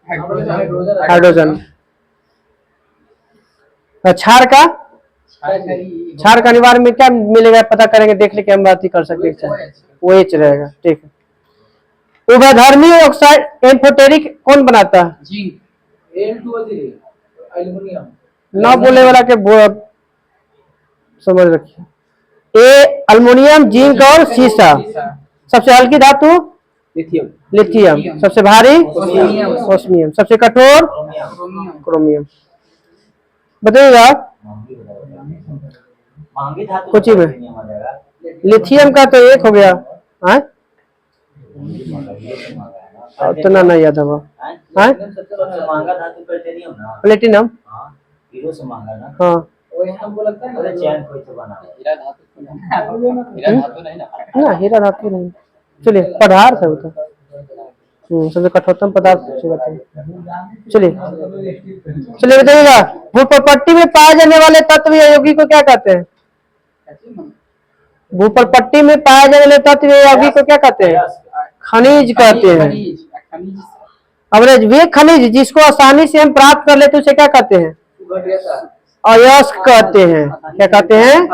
Speaker 1: हाइड्रोजन। क्षार का अनिवार्य में क्या मिलेगा पता करेंगे, देख लेके हम बात ही कर सकते हैं। वो एच रहेगा, ठीक है। उभयधर्मी ऑक्साइड एम्फोटेरिक कौन बनाता है?
Speaker 2: Zinc, Al2O3, aluminium.
Speaker 1: ना बोले वाला के समझ रखिए। ए अल्युमिनियम, जिंक और सीसा। सबसे हल्की धातु
Speaker 3: लिथियम।
Speaker 1: लिथियम। सबसे भारी ओस्मियम। सबसे कठोर क्रोमियम। बताइएगा
Speaker 4: महंगी धातु
Speaker 1: कुछ ही में
Speaker 4: क्रोमियम आ जाएगा।
Speaker 1: लिथियम का तो एक हो गया, हाँ उतना नहीं याद है वो। हाँ
Speaker 4: सबसे महंगा धातु प्लेटिनियम ना।
Speaker 1: प्लेटिनम,
Speaker 4: हाँ, हीरो से महंगा ना।
Speaker 1: हाँ
Speaker 2: वो यहाँ हमको लगता है
Speaker 4: अरे
Speaker 2: ना
Speaker 4: चैन कोई से बना।
Speaker 2: हीरा धातु नहीं ना।
Speaker 1: ना हीरा धातु नहीं। चलिए पदार्थ है वो तो। सबसे कठोरतम पदार्थ पूछे जाते हैं। चलिए बताइएगा भूपटपट्टी में पाए जाने वाले तत्व या यौगिक को क्या कहते हैं? भूपटपट्टी में पाए जाने वाले तत्व या यौगिक को क्या कहते हैं? खनिज कहते हैं। अब वे खनिज जिसको आसानी से हम प्राप्त कर लेते उसे क्या कहते हैं? अयस्क कहते हैं। क्या कहते हैं?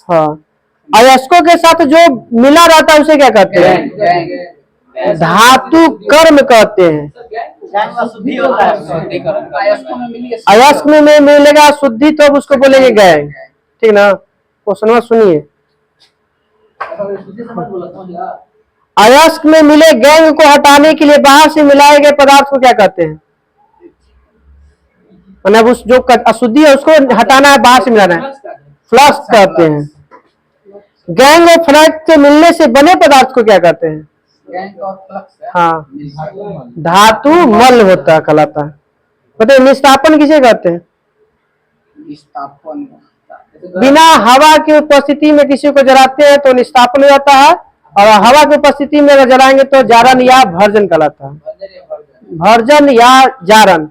Speaker 1: हाँ, अयस्कों के साथ जो मिला रहता है उसे क्या कहते हैं? धातु कर्म कहते हैं।
Speaker 4: शुद्धि होता है।
Speaker 1: अयस्क में मिलेगा शुद्धि तो अब उसको बोलेंगे गैंग, ठीक ना। क्वेश्चन सुनिए, अयस्क में मिले गैंग को हटाने के लिए बाहर से मिलाए गए पदार्थ को क्या कहते हैं? मतलब उस जो अशुद्धि है उसको हटाना है, बाहर से मिलाना है, फ्लक्स कहते हैं। गैंग और फ्लक्स के मिलने से बने पदार्थ को क्या कहते हैं? हाँ, धातु मल होता है, कहलाता है। बताइए निस्तापन किसे कहते हैं? बिना हवा की उपस्थिति में किसी को जलाते हैं तो निस्तापन हो जाता है, और हवा की उपस्थिति में अगर जलाएंगे तो जारन या भर्जन कहलाता है। भर्जन या जारन।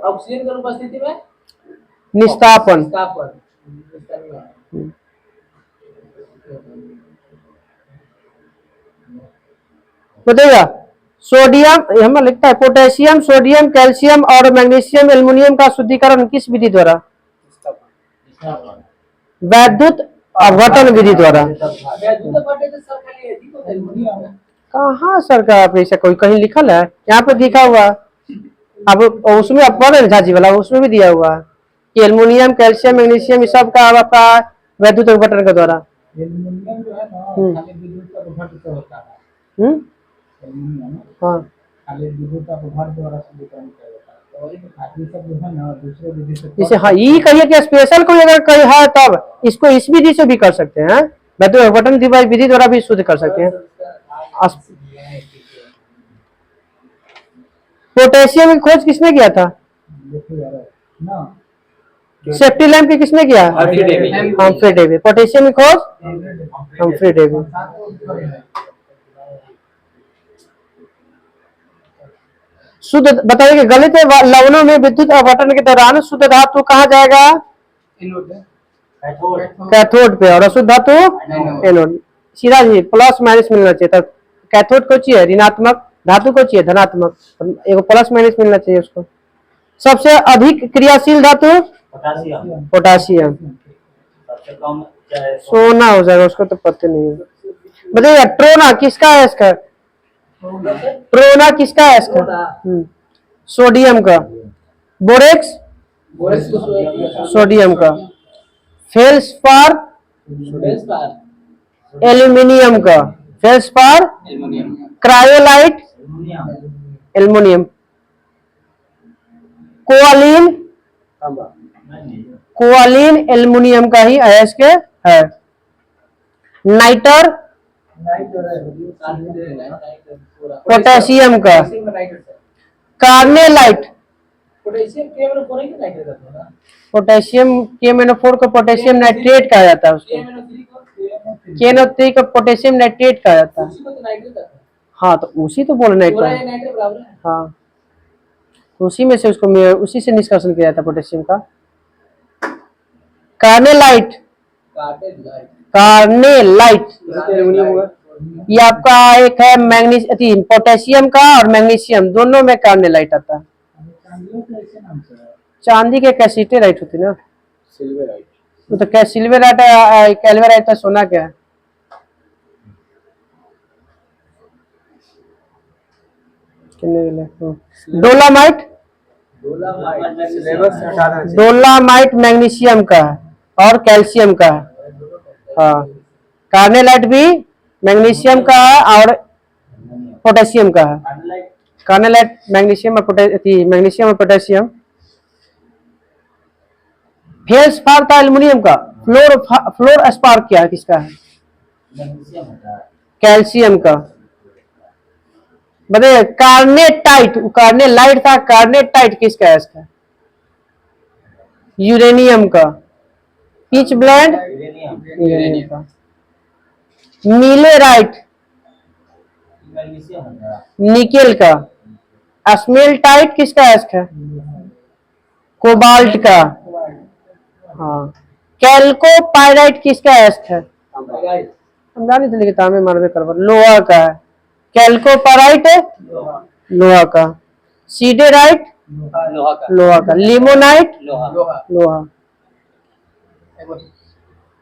Speaker 2: ऑक्सीजन की उपस्थिति में
Speaker 1: निस्तापन। बताइएगा सोडियम, हम लिखता है पोटेशियम, सोडियम, कैल्शियम और मैग्नीशियम, एल्युमिनियम का शुद्धिकरण किस विधि द्वारा? वैद्युत अपघटन विधि द्वारा। कहाँ सर का ऐसा कोई कहीं लिखल है? यहाँ पे लिखा हुआ, अब उसमें आप पढ़ रहे झाजी वाला, उसमें भी दिया हुआ कि एल्युमिनियम, कैल्शियम, मैग्नीशियम इस सब का आपका वैद्युत अपघटन के द्वारा।
Speaker 2: एल्युमिनियम जो है ना खाली विद्युत का अपघटन से होता है। एल्युमिनियम
Speaker 1: हाँ
Speaker 2: खाली विद्युत अपघटन द्वारा शुद्धिकरण किया जाता है। और ये सब जो है ना दूसरे विधि से
Speaker 1: जैसे हाँ ये कहिए कि स्पेशल कोई अगर कोई है तब इसको इस विधि से भी कर सकते हैं, वैद्युत अपघटन विधि द्वारा भी शुद्ध कर सकते हैं। पोटेशियम की खोज किसने किया था? सेफ्टी लैंप की किसने किया? Humphry Davy. पोटेशियम की खोज हम्फ्री डेवी। शुद्ध बताइए कि गलित लवणों में विद्युत अपघटन के दौरान शुद्ध धातु कहाँ जाएगा? कैथोड पे। और अशुद्ध धातु एनोड। सीधा जी प्लस माइनस मिलना चाहिए। तब कैथोड को चाहिए ऋणात्मक, धातु को चाहिए धनात्मक, एक प्लस माइनस मिलना चाहिए उसको। सबसे अधिक क्रियाशील धातु पोटासियम। सोना हो जाएगा, उसको तो पता नहीं है। बताइए ट्रोना किसका है? इसका ट्रोना किसका है? इसका सोडियम का। बोरेक्स सोडियम का। फेल्सपार एल्यूमिनियम का। Feldspar cryolite aluminium. Kaolin kaolin aluminium का ही अयस्क है। नाइटर पोटेशियम का। कार्नेलाइट पोटेशियम KMnO4 को पोटेशियम नाइट्रेट कहा जाता है। उसको KNO3 को पोटेशियम नाइट्रेट कहा जाता है। हाँ तो उसी तो बोल नाइट्रेट। हाँ उसी में से उसको उसी से निष्कर्षण किया जाता है पोटेशियम का। कार्नेलाइट कार्नेलाइट ये आपका एक है मैग्नीशियम, पोटेशियम का और मैग्नीशियम दोनों में कार्नेलाइट आता है।
Speaker 2: चांदियों के ऐसे नाम से है।
Speaker 1: चांदी के कैसीटेराइट होती ना,
Speaker 3: सिल्वराइट।
Speaker 1: वो तो क्या सिल्वराइट है, कैल्वराइट है, सोना क्या है? डोलामाइट,
Speaker 3: सिलेबस से हटा देना चाहिए।
Speaker 1: डोलामाइट मैग्नीशियम का है और कैल्शियम का है। हाँ, कार्नेलाइट भी मैग्नीशियम का है और पोटेशियम का है। कार्नेलाइट मैग्नीशियम और मैग्नीशियम और पोटेशियम। फेल्सपार था एल्युमिनियम का। फ्लोर स्पार्क क्या है, किसका है? कैल्शियम का। बताइए कार्नेटाइट, कार्नेलाइट था, कार्नेटाइट किसका है? इसका यूरेनियम का। पिच ब्लेंड यूरेनियम का। नीलेराइट निकेल का। स्मेल्टाइट किसका है? इसका कोबाल्ट का। हाँ, कैल्कोपाइराइट किसका है? इसका हम जानी थे लेकिन तामे मारवे करवा। लोहा का है। कैल्कोपाइराइट लोहा का। सीडेराइट लोहा का। लिमोनाइट लोहा।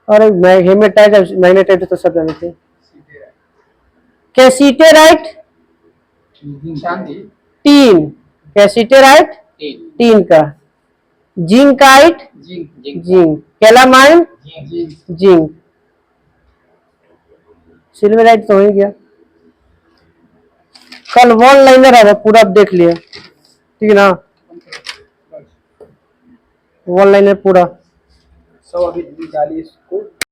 Speaker 1: और हेमेटाइट मैग्नेटाइट तो सब जानते हैं। कैसीटेराइट
Speaker 2: चांदी
Speaker 1: टीन, कैसीटेराइट टीन का। Zincite zinc. Calamine zinc. Sylvite तो हो ही गया। कल वन लाइनर है, पूरा देख लिए, ठीक है ना? वन लाइनर पूरा
Speaker 3: 100 अभी 40 को